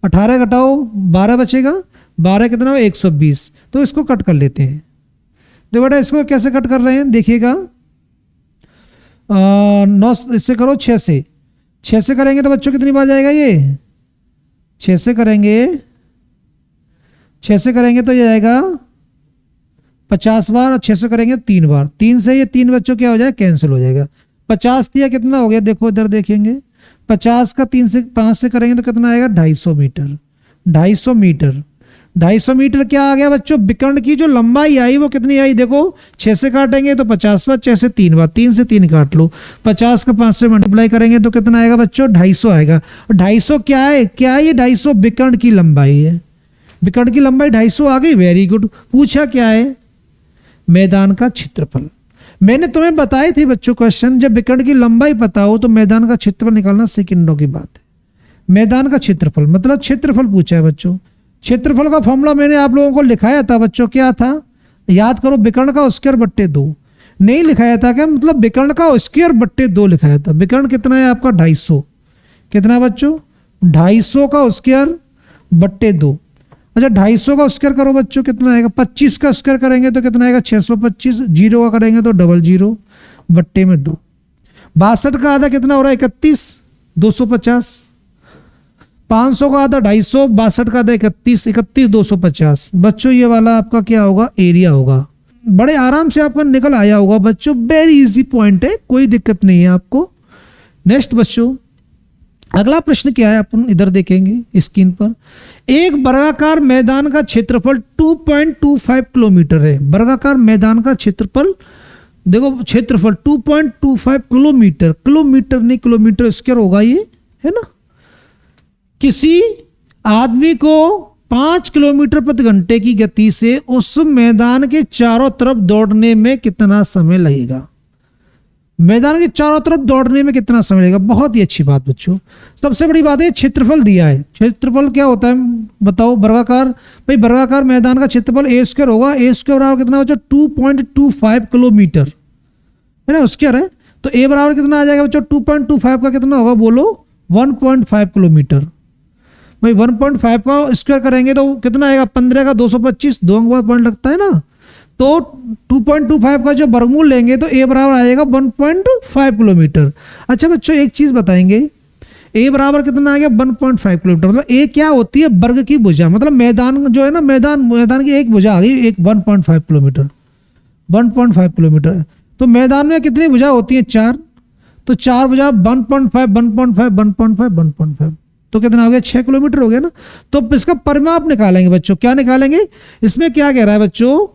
18 घटाओ 12 बचेगा, 12 कितना हो, 120। तो इसको कट कर लेते हैं। तो बेटा इसको कैसे कट कर रहे हैं देखिएगा, 9 इससे करो, 6 से। 6 से करेंगे तो बच्चों कितनी बार जाएगा ये, 6 से करेंगे, 6 से करेंगे तो ये जाएगा 50 बार, और 6 से करेंगे 3 बार। 3 से ये 3 बच्चों क्या हो जाएगा, कैंसिल हो जाएगा। 50 दिया कितना हो गया, देखो इधर देखेंगे, 50 का 3 से 5 से करेंगे तो कितना आएगा, 250 मीटर। 250 मीटर, 250 मीटर क्या आ गया बच्चों, विकर्ण की जो लंबाई आई वो कितनी आई, देखो 6 से काटेंगे तो 50 बार, 6 से 3 बार, 3 से 3 काट लो। 50 का 5 से मल्टीप्लाई करेंगे तो कितना आएगा बच्चों, 250 आएगा। और 250 क्या है, क्या है ये, 250 विकर्ण की लंबाई है। विकर्ण की लंबाई 250 आ गई, वेरी गुड। पूछा क्या है, मैदान का क्षेत्रफल। मैंने तुम्हें बताई थी बच्चों क्वेश्चन, जब विकर्ण की लंबाई पता हो तो मैदान का क्षेत्रफल निकालना सेकंडों की बात है। मैदान का क्षेत्रफल मतलब क्षेत्रफल पूछा है बच्चों। क्षेत्रफल का फॉर्मूला मैंने आप लोगों को लिखाया था बच्चों, क्या था याद करो, विकर्ण का स्क्वायर बट्टे 2 नहीं लिखाया था क्या, मतलब विकर्ण का स्क्वायर बट्टे 2 लिखाया था। विकर्ण कितना है आपका 250, कितना बच्चों 250 का स्क्वायर बट्टे 2। अच्छा 250 का स्क्वायर करो बच्चों कितना आएगा, 25 का स्क्वायर करेंगे तो कितना आएगा 625, 0 का करेंगे तो 00 बट्टे में 2। 62 का आधा कितना हो रहा है 31, 250। 500 का आधा 250, 62 का आधा 31, 31 250। बच्चों ये वाला आपका क्या होगा, एरिया होगा। बड़े आराम से आपका निकल आया होगा बच्चों, वेरी इजी पॉइंट है, कोई दिक्कत नहीं है आपको। नेक्स्ट बच्चों अगला प्रश्न क्या है, अपन इधर देखेंगे स्क्रीन पर। एक वर्गाकार मैदान का क्षेत्रफल 2.25 किलोमीटर है। वर्गाकार मैदान का क्षेत्रफल देखो, क्षेत्रफल 2.25 किलोमीटर, किलोमीटर नहीं किलोमीटर स्क्वायर होगा ये, है ना। किसी आदमी को 5 किलोमीटर प्रति घंटे की गति से उस मैदान के चारों तरफ दौड़ने में कितना समय लगेगा। मैदान के चारों तरफ दौड़ने में कितना समय लगेगा, बहुत ही अच्छी बात बच्चों। सबसे बड़ी बात है क्षेत्रफल दिया है। क्षेत्रफल क्या होता है बताओ, वर्गाकार, भाई वर्गाकार मैदान का क्षेत्रफल ए स्क्वायर होगा। ए स्क्वायर बराबर कितना बच्चों 2.25 किलोमीटर, है ना, स्क्वायर है। तो ए बराबर कितना आ जाएगा बच्चों 2.25 का कितना होगा बोलो 1.5 किलोमीटर। भाई 1.5 का स्क्वायर करेंगे तो कितना आएगा 15 का 225, 2 अंक बाद पॉइंट लगता है ना। तो 2.25 का जो वर्गमूल लेंगे तो ए बराबर आएगा 1.5 किलोमीटर। अच्छा बच्चों एक चीज बताएंगे, ए बराबर कितना आ गया 1.5 किलोमीटर, मतलब ए क्या होती है वर्ग की भुजा, मतलब मैदान जो है ना, मैदान की एक भुजा आ गई, एक 1.5 किलोमीटर, 1.5 किलोमीटर। तो मैदान में कितनी भुजा होती है 4, तो 4 भुजा 1.5 1.5 1.5 1.5, तो कितना हो गया 6 किलोमीटर हो गया ना। तो इसका परिमाप निकालेंगे बच्चों, क्या निकालेंगे, इसमें क्या कह रहा है बच्चों,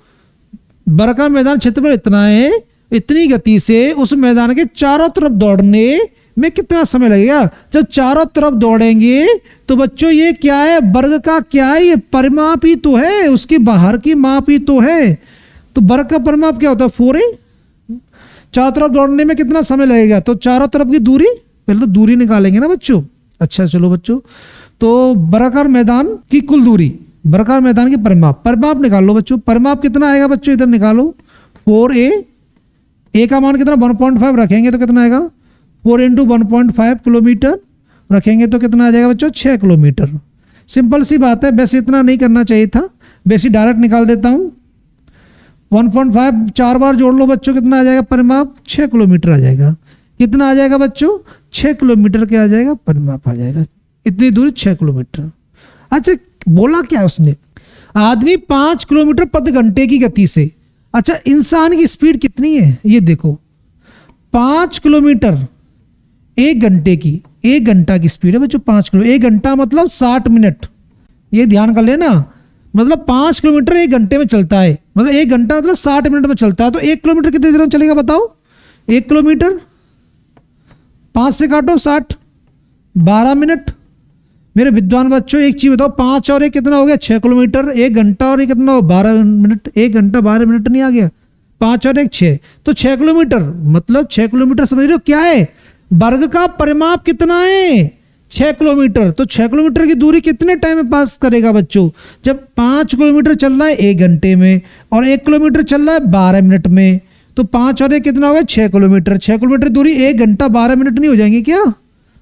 वर्गाकार मैदान क्षेत्रफल इतना है, इतनी गति से उस मैदान के चारों तरफ दौड़ने में कितना समय लगेगा। जब चारों तरफ दौड़ेंगे तो बच्चों ये क्या है, वर्ग का क्या है, ये परिमाप ही तो है, उसकी बाहर की माप ही तो है। तो वर्ग का परिमाप क्या होता है 4a। चारों तरफ दौड़ने में कितना समय लगेगा, तो चारों तरफ की दूरी, पहले तो दूरी निकालेंगे ना बच्चों। अच्छा चलो बच्चों, तो वर्गाकार मैदान की कुल दूरी, वर्गाकार मैदान की परिमाप निकाल लो बच्चों। परिमाप कितना आएगा बच्चों, इधर निकालो 4a, ए का मान कितना 1.5 रखेंगे तो कितना आएगा 4 × 1.5 किलोमीटर रखेंगे तो कितना आ जाएगा बच्चों 6 किलोमीटर। सिंपल सी बात है, वैसे इतना नहीं करना चाहिए था, वैसे डायरेक्ट निकाल देता हूँ। 1.5 4 बार जोड़ लो बच्चों, कितना आ जाएगा परिमाप 6 किलोमीटर आ जाएगा। कितना आ जाएगा बच्चों 6 किलोमीटर क्या आ जाएगा परिमाप आ जाएगा, इतनी दूरी 6 किलोमीटर। अच्छा बोला क्या उसने, आदमी 5 किलोमीटर प्रति घंटे की गति से, अच्छा इंसान की स्पीड कितनी है ये देखो, 5 किलोमीटर 1 घंटे की, 1 घंटा की स्पीड है बच्चों 5 किलो, 1 घंटा मतलब 60 मिनट, ये ध्यान कर लेना। मतलब 5 किलोमीटर 1 घंटे में चलता है, मतलब 1 घंटा मतलब 60 मिनट में चलता है। तो 1 किलोमीटर कितनी देर में चलेगा बताओ, 1 किलोमीटर 5 से काटो 60, 12 मिनट। मेरे विद्वान बच्चों एक चीज बताओ, 5 और 1 कितना हो गया 6 किलोमीटर, 1 घंटा और 1 कितना हो 12 मिनट, 1 घंटा 12 मिनट नहीं आ गया, 5 और 1 6, तो 6 किलोमीटर, मतलब 6 किलोमीटर समझ रहे हो क्या है, वर्ग का परिमाप कितना है 6 किलोमीटर। तो 6 किलोमीटर की दूरी कितने टाइम में पास करेगा बच्चों, जब 5 किलोमीटर चल रहा है 1 घंटे में और 1 किलोमीटर चल रहा है 12 मिनट में, तो 5 और 1 कितना हो गया 6 किलोमीटर। 6 किलोमीटर दूरी 1 घंटा 12 मिनट नहीं हो जाएंगे क्या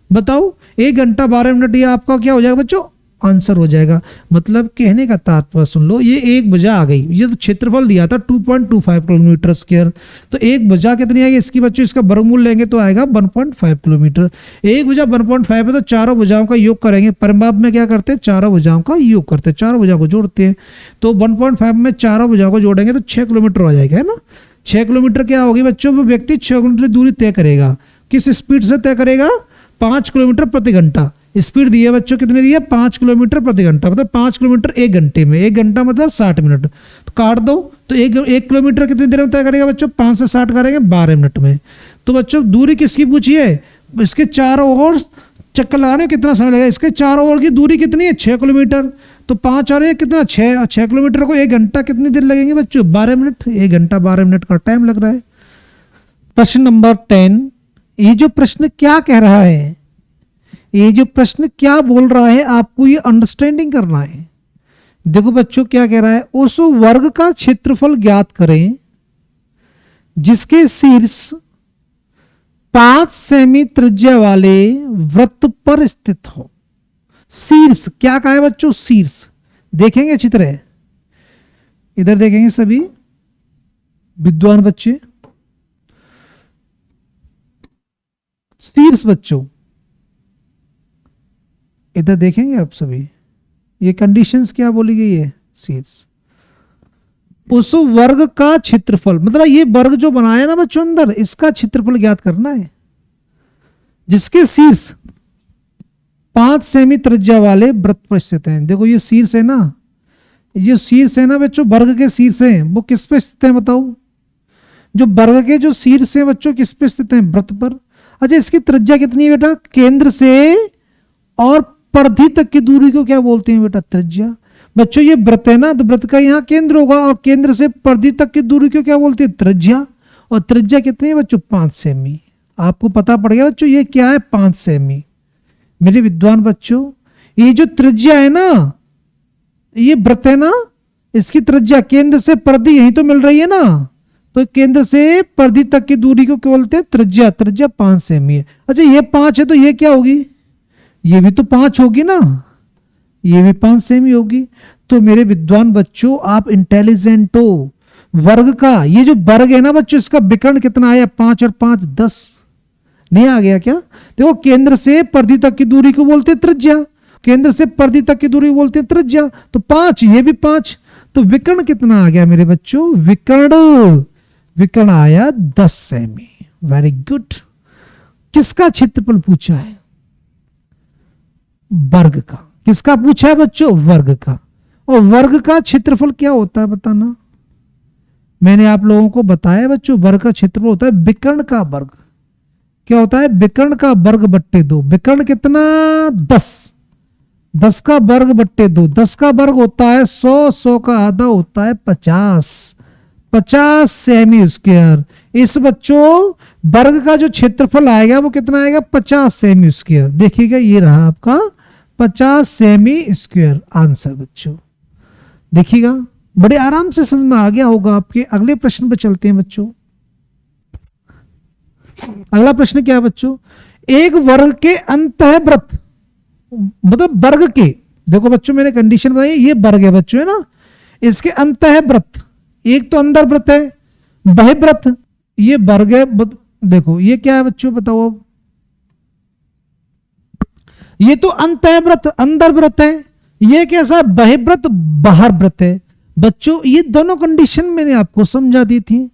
बताओ, 1 घंटा 12 मिनट, ये आपका क्या हो जाएगा बच्चों आंसर हो जाएगा। मतलब कहने का तात्पर्य सुन लो, ये एक भुजा आ गई, ये तो क्षेत्रफल दिया था 2.25 किलोमीटर स्क्वायर, तो एक भुजा कितनी आएगी इसकी बच्चों, इसका वर्गमूल लेंगे तो आएगा 1.5 किलोमीटर। एक भुजा 1.5 है तो चारों भुजाओं का योग करेंगे, परिमाप में क्या करते हैं चारों भुजाओं का योग करते हैं, चारों भुजाओं को जोड़ते हैं। तो 1.5 में चारों भुजाओं को जोड़ेंगे तो 6 किलोमीटर हो जाएगा, है ना। 6 किलोमीटर क्या होगी बच्चों, वो व्यक्ति 6 किलोमीटर दूरी तय करेगा, किस स्पीड से तय करेगा 5 किलोमीटर प्रति घंटा। स्पीड दी है बच्चों कितनी दी है 5 किलोमीटर प्रति घंटा, मतलब 5 किलोमीटर 1 घंटे में, 1 घंटा मतलब 60 मिनट, तो काट दो। तो 1 किलोमीटर कितनी देर में तय करेगा बच्चों, 5 से 60 करेंगे 12 मिनट में। तो बच्चों दूरी किसकी पूछी है, इसके चारों ओर चक्कर लगाने कितना समय लगेगा, इसके चारों ओर की दूरी कितनी है 6 किलोमीटर, तो 5 और 1 कितना 6 किलोमीटर को 1 घंटा कितनी देर लगेंगे बच्चों 12 मिनट, 1 घंटा 12 मिनट का टाइम लग रहा है। प्रश्न नंबर 10। ये जो प्रश्न क्या कह रहा है, ये जो प्रश्न क्या बोल रहा है, आपको ये अंडरस्टैंडिंग करना है। देखो बच्चों क्या कह रहा है, उस वर्ग का क्षेत्रफल ज्ञात करें जिसके शीर्ष 5 सेमी त्रिज्या वाले वृत्त पर स्थित हो। शीर्ष क्या कहा है बच्चों, शीर्ष देखेंगे चित्र है, इधर देखेंगे सभी विद्वान बच्चे, शीर्ष बच्चों इधर देखेंगे आप सभी, ये कंडीशंस क्या बोली गई है, शीर्ष उस वर्ग का क्षेत्रफल, मतलब ये वर्ग जो बनाया ना बच्चों अंदर, इसका क्षेत्रफल ज्ञात करना है जिसके शीर्ष 5 सेमी त्रिज्या वाले वृत्त पर स्थित हैं। देखो ये शीर्ष है ना, ये शीर्ष है ना बच्चों, वर्ग के शीर्ष हैं, वो किस पे स्थित है बताओ, जो वर्ग के जो शीर्ष है बच्चों किस पे स्थित है, वृत्त पर। अच्छा इसकी त्रिज्या कितनी है बेटा, केंद्र से और परिधि तक की दूरी को क्या बोलते हैं बेटा, त्रिज्या। बच्चों ये वृत्त है ना, तो वृत्त का यहाँ केंद्र होगा और केंद्र से परिधि तक की दूरी को क्या बोलते हैं, त्रिज्या। और त्रिज्या कितनी है बच्चों, 5 सेमी। आपको पता पड़ गया बच्चों ये क्या है, 5 सेमी। मेरे विद्वान बच्चों ये जो त्रिज्या है ना, ये वृत्त है ना, इसकी त्रिज्या केंद्र से परिधि यही तो मिल रही है ना, तो केंद्र से परिधि तक की दूरी को क्या बोलते हैं, त्रिज्या। त्रिज्या 5 सेमी है। अच्छा ये 5 है तो ये क्या होगी, ये भी तो 5 होगी ना, ये भी 5 सेमी होगी। तो मेरे विद्वान बच्चों आप इंटेलिजेंट हो, वर्ग का ये जो वर्ग है ना बच्चों, इसका विकर्ण कितना आया, 5 और 5 10, नहीं आ गया क्या। देखो केंद्र से परिधि तक की दूरी को बोलते हैं त्रिज्या, केंद्र से परिधि तक की दूरी बोलते हैं त्रिज्या, तो 5, ये भी 5, तो विकर्ण कितना आ गया मेरे बच्चों, विकर्ण आया 10 सेमी। Very good. किसका क्षेत्रफल पूछा है, वर्ग का। किसका पूछा है बच्चों, वर्ग का। और वर्ग का क्षेत्रफल क्या होता है बताना, मैंने आप लोगों को बताया बच्चों, वर्ग का क्षेत्रफल होता है विकर्ण का वर्ग। क्या होता है, विकर्ण का वर्ग बट्टे 2। विकर्ण कितना, 10, 10 का वर्ग बट्टे 2। 10 का वर्ग होता है 100, 100 का आधा होता है 50, 50 सेमी स्क्वायर। इस बच्चों वर्ग का जो क्षेत्रफल आएगा वो कितना आएगा, 50 सेमी स्क्वायर। देखिएगा ये रहा आपका 50 सेमी स्क्वायर आंसर बच्चों। देखिएगा बड़े आराम से समझ में आ गया होगा आपके। अगले प्रश्न पर चलते हैं बच्चों। अगला प्रश्न क्या है बच्चों, एक वर्ग के अंतःवृत्त, मतलब वर्ग के, देखो बच्चों मैंने कंडीशन बताई, ये वर्ग है बच्चों है ना, इसके अंतःवृत्त, एक तो अंदर वृत्त है, बहिर्वृत्त, ये वर्ग है। देखो ये क्या है बच्चों बताओ, अब ये तो अंतःवृत्त अंदर वृत्त है, ये कैसा बहिर्वृत्त बाहर वृत्त है। बच्चों ये दोनों कंडीशन मैंने आपको समझा दी थी।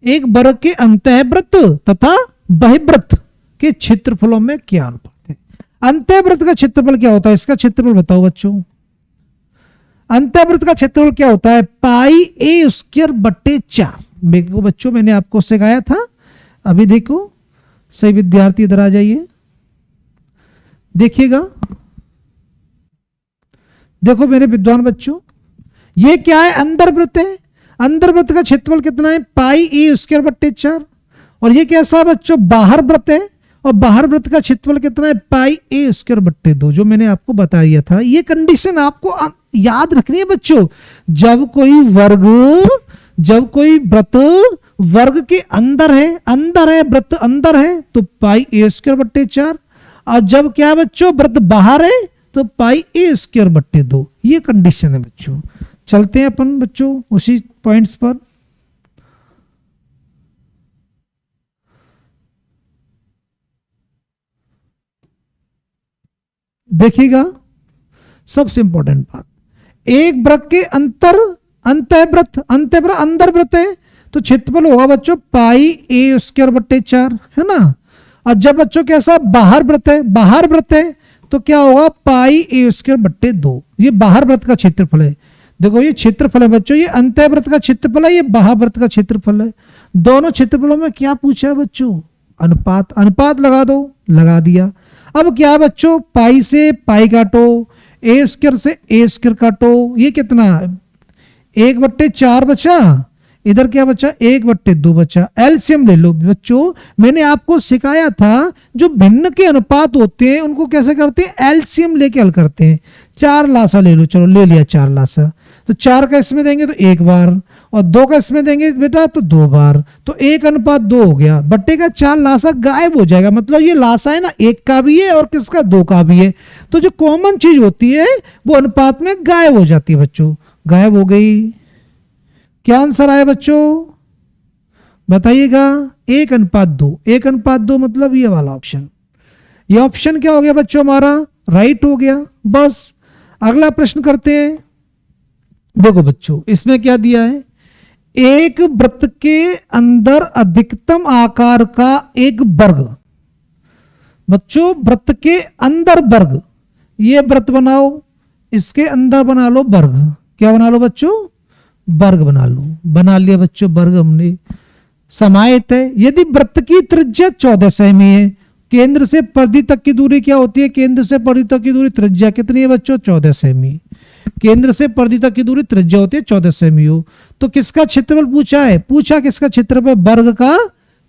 एक वर्ग के अंतःवृत्त तथा बहिर्वृत्त के क्षेत्रफलों में क्या अनुपात है। अंतःवृत्त का क्षेत्रफल क्या होता है, इसका क्षेत्रफल बताओ बच्चों। अंतःवृत्त का क्षेत्रफल क्या होता है, पाई ए स्क्वायर बट्टे 4। देखो बच्चों मैंने आपको सिखाया था, अभी देखो सही विद्यार्थी इधर आ जाइए, देखिएगा। देखो मेरे विद्वान बच्चों ये क्या है, अंदर वृत्त है, अंदर वृत्त का क्षेत्रफल कितना है, पाई ए स्क्वायर बट्टे 4। और ये कैसा बच्चों, बाहर वृत्त है, और बाहर वृत्त का क्षेत्रफल कितना है, पाई ए स्क्वायर बट्टे 2, जो मैंने आपको बता दिया था। ये कंडीशन आपको याद रखनी है बच्चों। जब कोई वृत्त वर्ग के अंदर है वृत्त अंदर है तो पाई ए स्क्वायर बट्टे 4, और जब क्या बच्चों वृत्त बाहर है तो पाई ए स्क्वायर बट्टे 2। ये कंडीशन है बच्चों। चलते हैं अपन बच्चों उसी पॉइंट्स पर। देखिएगा सबसे इंपॉर्टेंट बात, एक वृत्त के अंतःवृत्त अंदर वृत्त है तो क्षेत्रफल होगा बच्चों पाई ए स्क्वायर बट्टे 4, है ना। और जब बच्चों कैसा बाहर वृत्त है तो क्या होगा, पाई ए स्क्वायर बट्टे 2। ये बाहर वृत्त का क्षेत्रफल है। देखो ये क्षेत्रफल है बच्चों, ये अंतःवृत्त का क्षेत्रफल है, ये बाह्य वृत्त का क्षेत्रफल है। दोनों क्षेत्रफलों में क्या पूछा है बच्चों, अनुपात। अनुपात लगा दो, लगा दिया। अब क्या बच्चों, पाई से पाई काटो, ए स्क्वायर से ए स्क्वायर काटो, ये कितना 1/4 बचा, इधर क्या बचा, 1/2 बचा। एलसीएम ले लो बच्चों, मैंने आपको सिखाया था जो भिन्न के अनुपात होते हैं उनको कैसे करते हैं, एलसीएम लेके हल करते हैं। 4 लासा ले लो, चलो ले लिया 4 लासा, तो 4 का इसमें देंगे तो 1 बार, और 2 का इसमें देंगे बेटा तो 2 बार, तो 1:2 हो गया। बट्टे का 4 लासा गायब हो जाएगा, मतलब ये लासा है ना 1 का भी है और किसका 2 का भी है, तो जो कॉमन चीज होती है वो अनुपात में गायब हो जाती है बच्चों, गायब हो गई। क्या आंसर आया बच्चों बताइएगा, 1:2। 1:2 मतलब ये वाला ऑप्शन, ये ऑप्शन क्या हो गया बच्चों हमारा, राइट हो गया। बस अगला प्रश्न करते हैं। देखो बच्चों इसमें क्या दिया है, एक वृत्त के अंदर अधिकतम आकार का एक वर्ग। बच्चों वृत्त के अंदर वर्ग, ये वृत्त बनाओ, इसके अंदर बना लो वर्ग। क्या बना लो बच्चों, वर्ग बना लो। बना लिया बच्चों वर्ग हमने। समाहित है, यदि वृत्त की त्रिज्या 14 सेमी है, केंद्र से परिधि तक की दूरी क्या होती है, केंद्र से परिधि तक की दूरी त्रिज्या कितनी है बच्चों, 14 सेमी। केंद्र से परिधि तक की दूरी त्रिज्या होती है 14 सेमी हो, तो किसका क्षेत्रफल पूछा है, पूछा किसका क्षेत्रफल, वर्ग का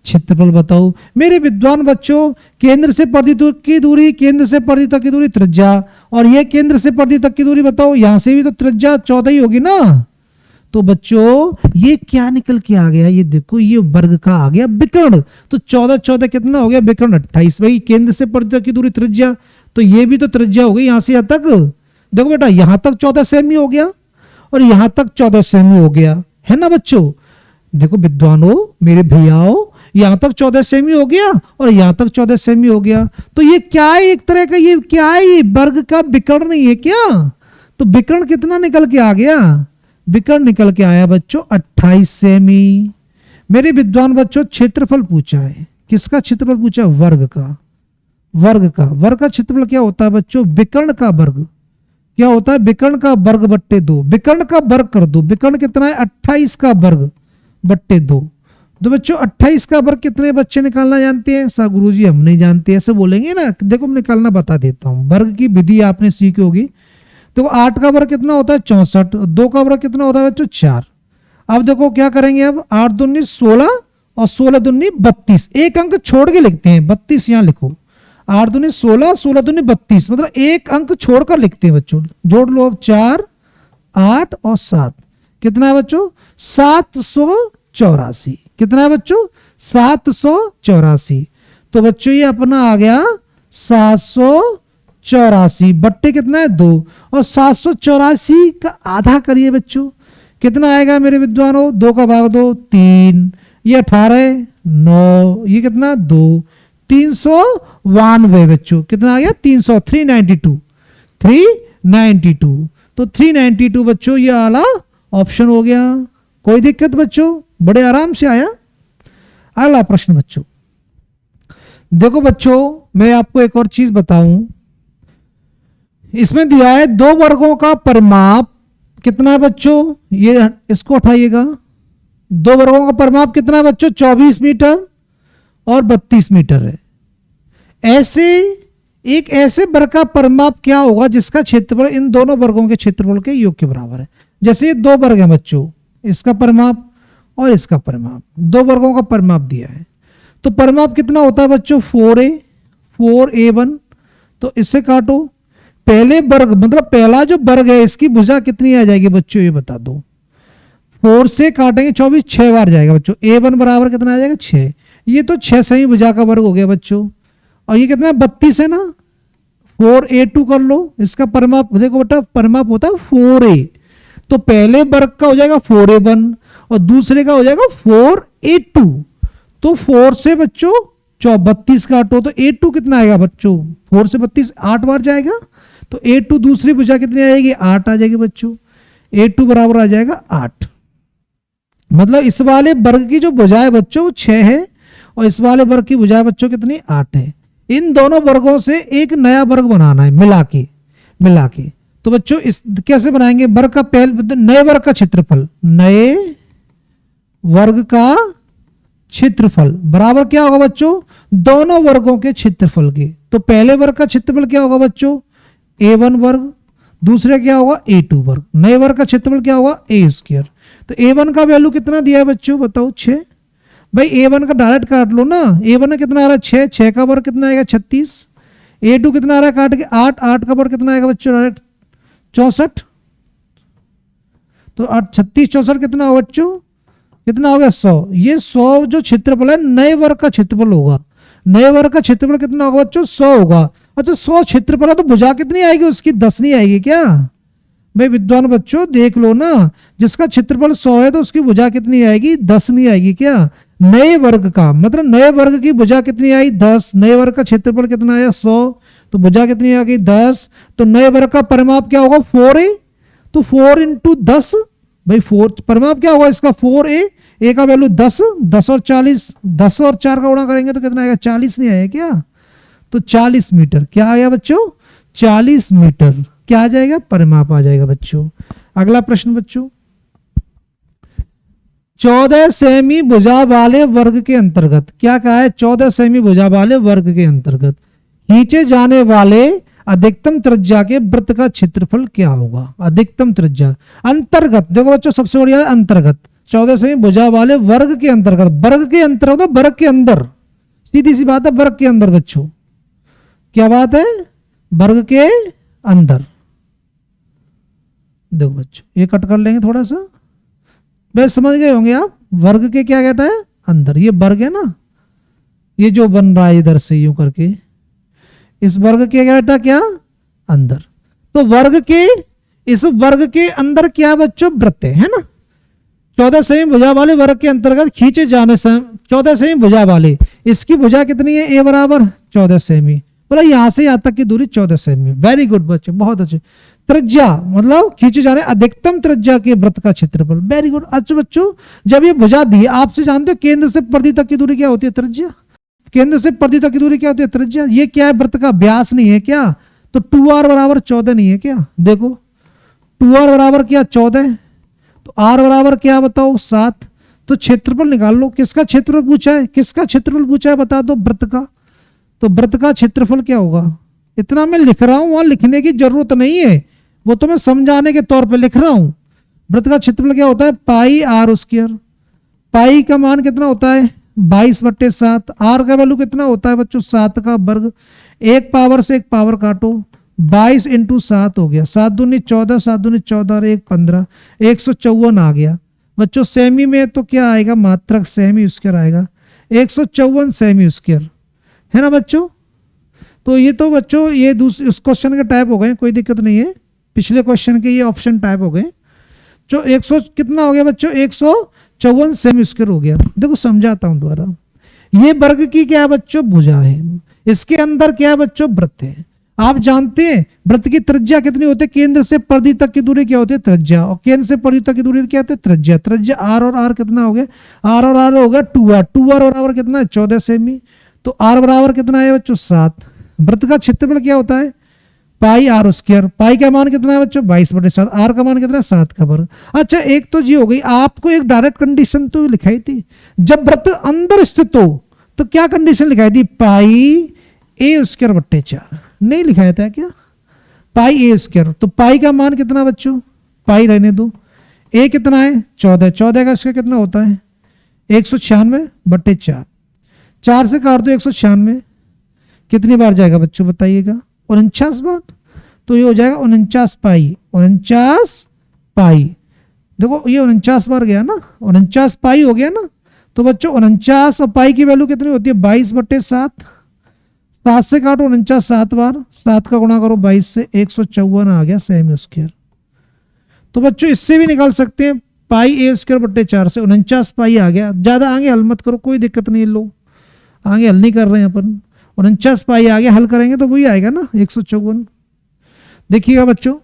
क्षेत्रफल बताओ। मेरे विद्वान बच्चों केंद्र से परिधि तक की दूरी, केंद्र से परिधि तक की दूरी त्रिज्या, और ये केंद्र से परिधि तक की दूरी बताओ, यहां से भी तो त्रिज्या 14 ही होगी ना। तो बच्चों ये क्या निकल के आ गया, ये देखो ये वर्ग का आ गया विकर्ण, तो 14 कितना हो गया विकर्ण 28। भाई केंद्र से परिधि तक की दूरी त्रिज्या, तो ये भी तो त्रिज्या हो गई यहां से यहां तक। देखो बेटा यहां तक 14 सेमी हो गया और यहां तक 14 सेमी हो गया, है ना बच्चों। देखो विद्वानों मेरे भैयाओं, यहां तक 14 सेमी हो गया और यहां तक 14 सेमी हो गया, तो ये क्या है, एक तरह का ये क्या है, ये वर्ग का विकर्ण नहीं है क्या। तो विकर्ण कितना निकल के आ गया, विकर्ण निकल के आया बच्चों 28 सेमी। मेरे विद्वान बच्चों क्षेत्रफल पूछा है, किसका क्षेत्रफल पूछा, वर्ग का। वर्ग का क्षेत्रफल क्या होता है बच्चों, विकर्ण का वर्ग। क्या होता है, विकर्ण का वर्ग बट्टे 2। विकर्ण का वर्ग कर दो, विकर्ण कितना है 28 का वर्ग बट्टे 2। तो बच्चों 28 का वर्ग कितने बच्चे निकालना जानते हैं, सा गुरुजी हम नहीं जानते, ऐसे बोलेंगे ना। देखो मैं निकालना बता देता हूं, वर्ग की विधि आपने सीखी होगी। तो 8 का वर्ग कितना होता है 64, 2 का वर्ग कितना होता है बच्चों 4। अब देखो क्या करेंगे, अब 8 दूनी 16 और 16 दूनी 32, एक अंक छोड़ के लिखते हैं, 32 यहां लिखो। 8 दूनी 16, 16 दूनी 32, मतलब एक अंक छोड़कर लिखते हैं बच्चों। जोड़ लो अब 4, 8 और 7, कितना है बच्चों 784। कितना है बच्चों 784। तो बच्चों ये अपना आ गया 784 बट्टे कितना है 2, और 784 का आधा करिए बच्चों, कितना आएगा मेरे विद्वानों, 2 का भाग 2 3, ये 18 9, ये कितना 2, 392 बच्चों, कितना आ गया 300, 392। तो 392 बच्चों ये वाला ऑप्शन हो गया। कोई दिक्कत बच्चों, बड़े आराम से आया। अगला प्रश्न बच्चों, देखो बच्चों मैं आपको एक और चीज बताऊं, इसमें दिया है 2 वर्गों का परिमाप कितना है बच्चों, ये इसको उठाइएगा। 2 वर्गों का परिमाप कितना है बच्चों 24 मीटर और 32 मीटर है। ऐसे एक ऐसे वर्ग का परिमाप क्या होगा जिसका क्षेत्रफल इन दोनों वर्गों के क्षेत्रफल के योग के बराबर है। जैसे ये 2 वर्ग है बच्चों, इसका परिमाप और इसका परिमाप, 2 वर्गों का परिमाप दिया है, तो परिमाप कितना होता है बच्चों 4a1। तो इससे काटो, पहले वर्ग मतलब पहला जो वर्ग है इसकी भुजा कितनी आ जाएगी बच्चों ये बता दो। 4 से काटेंगे 24, 6 बार जाएगा बच्चों। a1 बराबर कितना आ जाएगा 6, ये तो 6 सही भुजा का वर्ग हो गया बच्चों। और ये कितना 32 है ना, 4a2 कर लो, इसका परिमाप देखो बेटा परिमाप होता है 4a। तो पहले वर्ग का हो जाएगा 4a1 और दूसरे का हो जाएगा 4a2। तो 4 से बच्चों 32 काटो तो a2 कितना आएगा बच्चों, 4 से 32 8 बार जाएगा, तो a2 दूसरी भुजा कितनी आएगी 8 आ जाएगी बच्चों। a2 बराबर आ जाएगा 8। मतलब इस वाले वर्ग की जो भुजा है बच्चों 6 है और इस वाले वर्ग की भुजा बच्चों कितनी 8 है। इन दोनों वर्गों से एक नया वर्ग बनाना है मिला के। तो बच्चों इस कैसे बनाएंगे, वर्ग का पहले नए वर्ग का क्षेत्रफल, नए वर्ग का क्षेत्रफल बराबर क्या होगा बच्चों दोनों वर्गों के क्षेत्रफल के। तो पहले वर्ग का क्षेत्रफल क्या होगा बच्चों a1 वर्ग, दूसरे क्या होगा A2 वर्ग, नए वर्ग का क्षेत्रफल क्या होगा A स्क्वायर। तो A1 का वैल्यू कितना दिया है बच्चों बताओ 6। भाई A1 का डायरेक्ट काट लो ना, A1 में कितना आ रहा है 6, 6 का वर्ग कितना आएगा 36, A2 कितना आ रहा है काट के 8, 8 का वर्ग कितना आएगा बच्चों डायरेक्ट 64, तो 8 36 64 कितना होगा बच्चों, कितना हो गया 100। ये 100 जो क्षेत्रफल है नए वर्ग का क्षेत्रफल होगा, नए वर्ग का क्षेत्रफल कितना होगा बच्चों 100 होगा। अच्छा 100 क्षेत्रफल है तो भुजा कितनी आएगी उसकी, 10 नहीं आएगी क्या। भाई विद्वान बच्चों देख लो ना, जिसका क्षेत्रफल 100 है तो उसकी भुजा कितनी आएगी 10 नहीं आएगी क्या। नए वर्ग का मतलब नए वर्ग की भुजा कितनी आई 10, नए वर्ग का क्षेत्रफल कितना आया 100, तो भुजा कितनी आ गई 10। तो नए वर्ग का परिमाप क्या होगा 4a, तो 4 इंटू 10, भाई 4 परिमाप क्या होगा इसका 4a, ए का वैल्यू 10, 10 और 40, 10 और 4 का गुणा करेंगे तो कितना आएगा 40 नहीं आएगा क्या। तो 40 मीटर क्या आया बच्चों 40 मीटर क्या आ जाएगा परिमाप आ जाएगा बच्चों। अगला प्रश्न बच्चों, 14 सेमी भुजा वाले वर्ग के अंतर्गत क्या कहा है, 14 सेमी भुजा वाले वर्ग के अंतर्गत खींचे जाने वाले अधिकतम त्रिज्या के वृत्त का क्षेत्रफल क्या होगा। अधिकतम त्रिज्या अंतर्गत, देखो बच्चों सबसे बढ़िया अंतर्गत, 14 सेमी भुजा वाले वर्ग के अंतर्गत, वर्ग के अंतर्गत वर्ग के अंदर, सीधी सी बात है वर्ग के अंदर बच्चों, क्या बात है वर्ग के अंदर। देखो बच्चों ये कट कर लेंगे थोड़ा सा, बस समझ गए होंगे आप, वर्ग के क्या कहता है अंदर, ये वर्ग है ना, ये जो बन रहा है इधर से यूं करके, इस वर्ग के क्या बेटा क्या अंदर। तो वर्ग के, इस वर्ग के अंदर क्या बच्चों वृत्त है ना, 14 सेमी भुजा वाले वर्ग के अंतर्गत खींचे जाने से 14 सेमी भुजा वाले, इसकी भुजा कितनी है a बराबर 14 सेमी, बोला यहां से यहां तक की दूरी 14 सेमी। वेरी गुड बच्चे बहुत अच्छे। त्रिज्या मतलब खींचे जाने अधिकतम त्रिज्या के वृत्त का क्षेत्रफल, वेरी गुड। अच्छा बच्चों जब ये भुजा दी आपसे जानते हो केंद्र से परिधि तक की दूरी क्या होती है त्रिज्या, केंद्र से परिधि तक की दूरी क्या होती है त्रिज्या। ये क्या है वृत्त का व्यास नहीं है क्या, तो 2r बराबर 14 नहीं है क्या। देखो 2r बराबर क्या 14, तो r बराबर क्या बताओ 7, तो क्षेत्रफल निकाल लो। किसका क्षेत्रफल पूछा है, किसका क्षेत्रफल पूछा है बता दो वृत्त का, तो वृत्त का क्षेत्रफल क्या होगा। इतना मैं लिख रहा हूं वहां लिखने की जरूरत नहीं है, वो तो मैं समझाने के तौर पे लिख रहा हूं। वृत्त का क्षेत्रफल क्या होता है पाई आर स्क्वायर, पाई का मान कितना होता है 22/7, आर का वैल्यू कितना होता है बच्चों 7 का वर्ग, एक पावर से एक पावर काटो, 22 इंटू 7 हो गया, 7 दूनी 14, 7 दूनी 14 और 1 15, 154 आ गया बच्चों। सेमी में तो क्या आएगा मात्रक सेमी स्क्वायर आएगा, 154 सेमी स्क्वायर है ना बच्चों। तो ये तो बच्चों ये दूसरे उस क्वेश्चन के टाइप हो गए, कोई दिक्कत नहीं है, पिछले क्वेश्चन के ये ऑप्शन टाइप हो गए। जो 100 कितना हो गया बच्चों 154 सेमी स्क्वायर हो गया। देखो समझाता हूं दोबारा, ये वर्ग की क्या बच्चों भुजा है, इसके अंदर क्या बच्चों वृत्त है। आप जानते हैं वृत्त की त्रिज्या कितनी होती है, केंद्र से परिधि तक की दूरी क्या होती है त्रिज्या, और केंद्र से परिधि तक की दूरी क्या होती है त्रिज्या। त्रिज्या आर और आर कितना हो गया, आर और आर हो गया 2r, 2r बराबर कितना है 14 सेमी, तो आर बराबर कितना है बच्चों 7। वृत्त का क्षेत्रफल क्या होता है पाई आर स्क्वायर, पाई का मान कितना है बच्चों 22/7, आर का मान कितना है 7 का वर्ग। अच्छा एक तो जी हो गई, आपको एक डायरेक्ट कंडीशन तो लिखाई थी, जब वृत्त अंदर स्थित हो तो क्या कंडीशन लिखाई थी पाई ए स्क्वायर बट्टे 4, नहीं लिखाया था क्या पाई ए स्क्वायर। तो पाई का मान कितना बच्चों, पाई रहने दो, ए कितना है 14, 14 का स्क्वायर कितना होता है 196/4, 4 से काट दो 196, कितनी बार जाएगा बच्चों बताइएगा 49 बार, तो ये हो जाएगा 49 पाई, 49 पाई। देखो ये 49 बार गया ना, 49 पाई हो गया ना। तो बच्चों 49 और पाई की वैल्यू कितनी होती है 22/7, 7 से काटो 49 7 बार, 7 का गुणा करो 22 से, 154 आ गया सेमी स्क्वायर। तो बच्चों इससे भी निकाल सकते हैं पाई ए स्क्वायर बट्टे 4 से 49 पाई आ गया। ज्यादा आगे हल मत करो कोई दिक्कत नहीं, लो आगे हल नहीं कर रहे हैं अपन, 49 पाई आगे हल करेंगे तो वही आएगा ना 154। देखिएगा बच्चों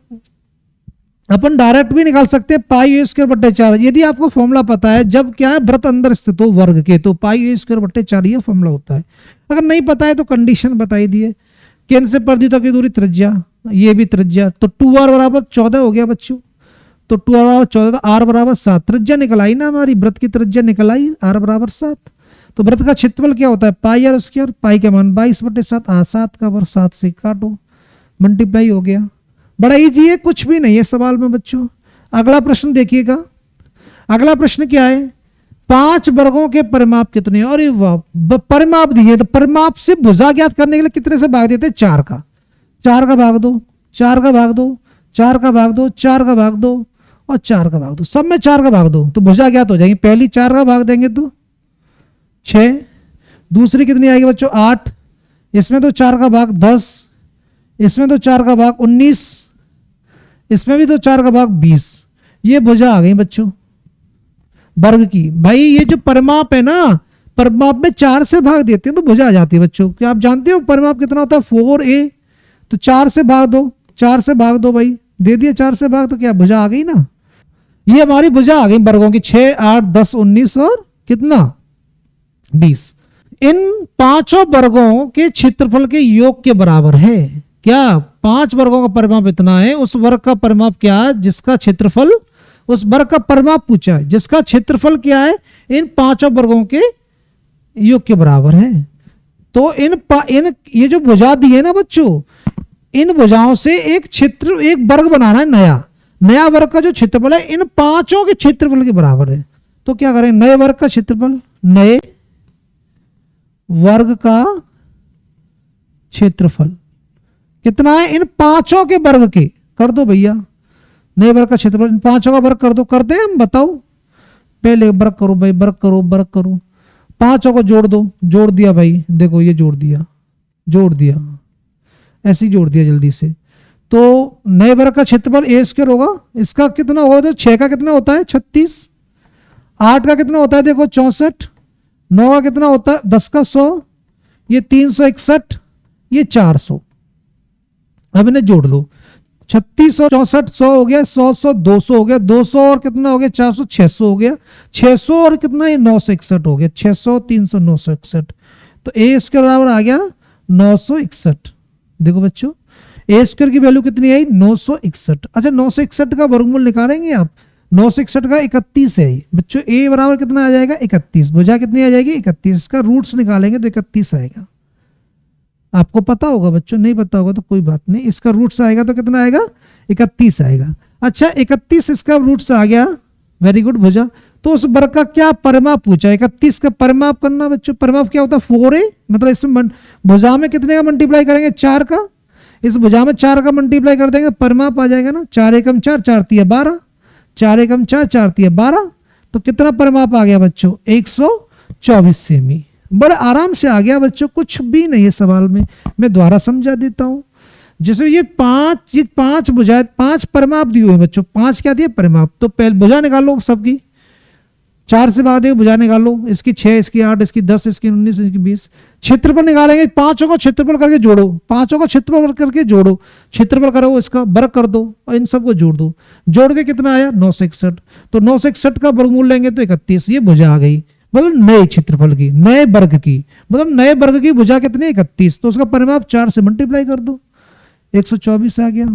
अपन डायरेक्ट भी निकाल सकते हैं पाई ए स्क्वायर बट्टे 4, यदि आपको फॉर्मूला पता है जब क्या है वृत्त अंदर स्थित हो वर्ग के, तो पाई ए स्क्वायर बट्टे 4 ये फॉर्मूला होता है। अगर नहीं पता है तो कंडीशन बताई दिए, केंद्र से परिधि तक की दूरी त्रिज्या, ये भी त्रिज्या, तो 2r बराबर 14 हो गया बच्चों, तो 2r बराबर 14, r बराबर 7, त्रिज्या निकल आई ना हमारी, वृत्त की त्रिज्या निकल आई r बराबर 7। तो वृत्त का क्षेत्रफल क्या होता है पाई आर स्क्वायर, पाई का मान 22/7, 7 का वर्ग, 7 से काटो मल्टीप्लाई हो गया, बड़ा इजी है, कुछ भी नहीं है सवाल में बच्चों। अगला प्रश्न देखिएगा। अगला प्रश्न क्या है, 5 वर्गों के परिमाप कितने हैं? अरे वाह, परिमाप दिए तो परिमाप से भुजा ज्ञात करने के लिए कितने से भाग देते हैं? 4 का। 4 का भाग दो, 4 का भाग दो, 4 का भाग दो, 4 का भाग दो और 4 का भाग दो, सब में 4 का भाग दो तो भुजा ज्ञात हो जाएगी। पहली 4 का भाग देंगे तो 6, दूसरी कितनी आएगी बच्चों? 8, इसमें तो 4 का भाग 10, इसमें तो 4 का भाग 19, इसमें भी तो 4 का भाग 20। ये भुजा आ गई बच्चों वर्ग की। भाई ये जो परिमाप है ना, परिमाप में 4 से भाग देते हैं तो भुजा आ जाती है बच्चों। क्या आप जानते हो परिमाप कितना होता है? 4a, तो 4 से भाग दो, 4 से भाग दो भाई, दे दिया 4 से भाग, तो क्या भुजा आ गई ना। ये हमारी भुजा आ गई वर्गों की, 6, 8, 10, 19 और कितना? 20। इन 5 वर्गों के क्षेत्रफल के योग के बराबर है। क्या 5 वर्गों का परिमाप इतना है, उस वर्ग का परिमाप क्या है जिसका क्षेत्रफल, उस वर्ग का परिमाप पूछा है जिसका क्षेत्रफल क्या है इन 5 वर्गों के योग के बराबर है। तो इन ये जो भुजा दी है ना बच्चों, इन भुजाओं से एक वर्ग बनाना है, नया वर्ग का जो क्षेत्रफल है इन 5 के क्षेत्रफल के बराबर है। तो क्या करें, नए वर्ग का क्षेत्रफल, नए वर्ग का क्षेत्रफल कितना है इन 5 के वर्ग के, कर दो भैया। नए वर्ग का क्षेत्रफल इन 5 का वर्ग कर दो, करते हैं हम, बताओ। पहले वर्ग करो भाई, वर्ग करो, वर्ग करो, 5 को जोड़ दो, जोड़ दिया भाई, देखो ये जोड़ दिया, जोड़ दिया, ऐसे ही जोड़ दिया जल्दी से। तो नए वर्ग का क्षेत्रफल ए स्क्वायर होगा, इसका कितना होगा? तो 6 का कितना होता है? 36, 8 का कितना होता है? देखो 64, 9 का कितना होता है? 10 का 100, ये 361, ये 400। अब इन्हें जोड़ लो, 36 और 64, 100 हो गया, 100 100 200 हो गया, 200 और कितना हो गया? 400, 600 हो गया, 600 और कितना? ये 961 हो गया, 600 300 961। तो ए स्क्वायर बराबर आ गया 961। देखो बच्चों ए स्क्वायर की वैल्यू कितनी आई? 961। अच्छा 961 का वर्गमूल निकालेंगे आप, 961 का 31 है बच्चों। ए बराबर कितना आ जाएगा? 31। भुजा कितनी आ जाएगी? 31। इसका रूट्स निकालेंगे तो 31 आएगा। आपको पता होगा बच्चों, नहीं पता होगा तो कोई बात नहीं, इसका रूट्स आएगा तो कितना आएगा? 31 आएगा। अच्छा 31 इसका रूट्स आ गया, वेरी गुड भुजा। तो उस वर्ग का क्या परिमाप पूछा? 31 का परिमाप करना बच्चों। परिमाप क्या होता है? 4a, मतलब इसमें भुजा में कितने का मल्टीप्लाई करेंगे? 4 का। इस भुजा में 4 का मल्टीप्लाई कर देंगे, परिमाप आ जाएगा ना, 4 एकम 4, 4 तिया 12, 4 एकम 4, 4 तिया 12। तो कितना परिमाप आ गया बच्चों? 124 सेमी। बड़े आराम से आ गया बच्चों, कुछ भी नहीं है सवाल में। मैं दोबारा समझा देता हूं। जैसे ये 5 भुजाएं, 5 परिमाप दिए हुए बच्चों, 5 क्या दिए? परिमाप। तो पहले भुजा निकालो सबकी, 4 से भाग दे भुजा निकालो, इसकी 6, इसकी 8, इसकी 10, इसकी 19, इसकी 20। क्षेत्रफल निकालेंगे, 5 को क्षेत्रफल करके जोड़ो, 5 को क्षेत्रफल करके जोड़ो, क्षेत्रफल करो, इसका वर्ग कर दो और इन सबको जोड़ दो। जोड़ के कितना आया? 961। तो 961 का वर्गमूल लेंगे तो 31। ये भुजा आ गई, मतलब नए क्षेत्रफल की, नए वर्ग की, मतलब नए वर्ग की भुजा कितनी? 31। तो उसका परिमाप 4 से मल्टीप्लाई कर दो, 124 आ गया।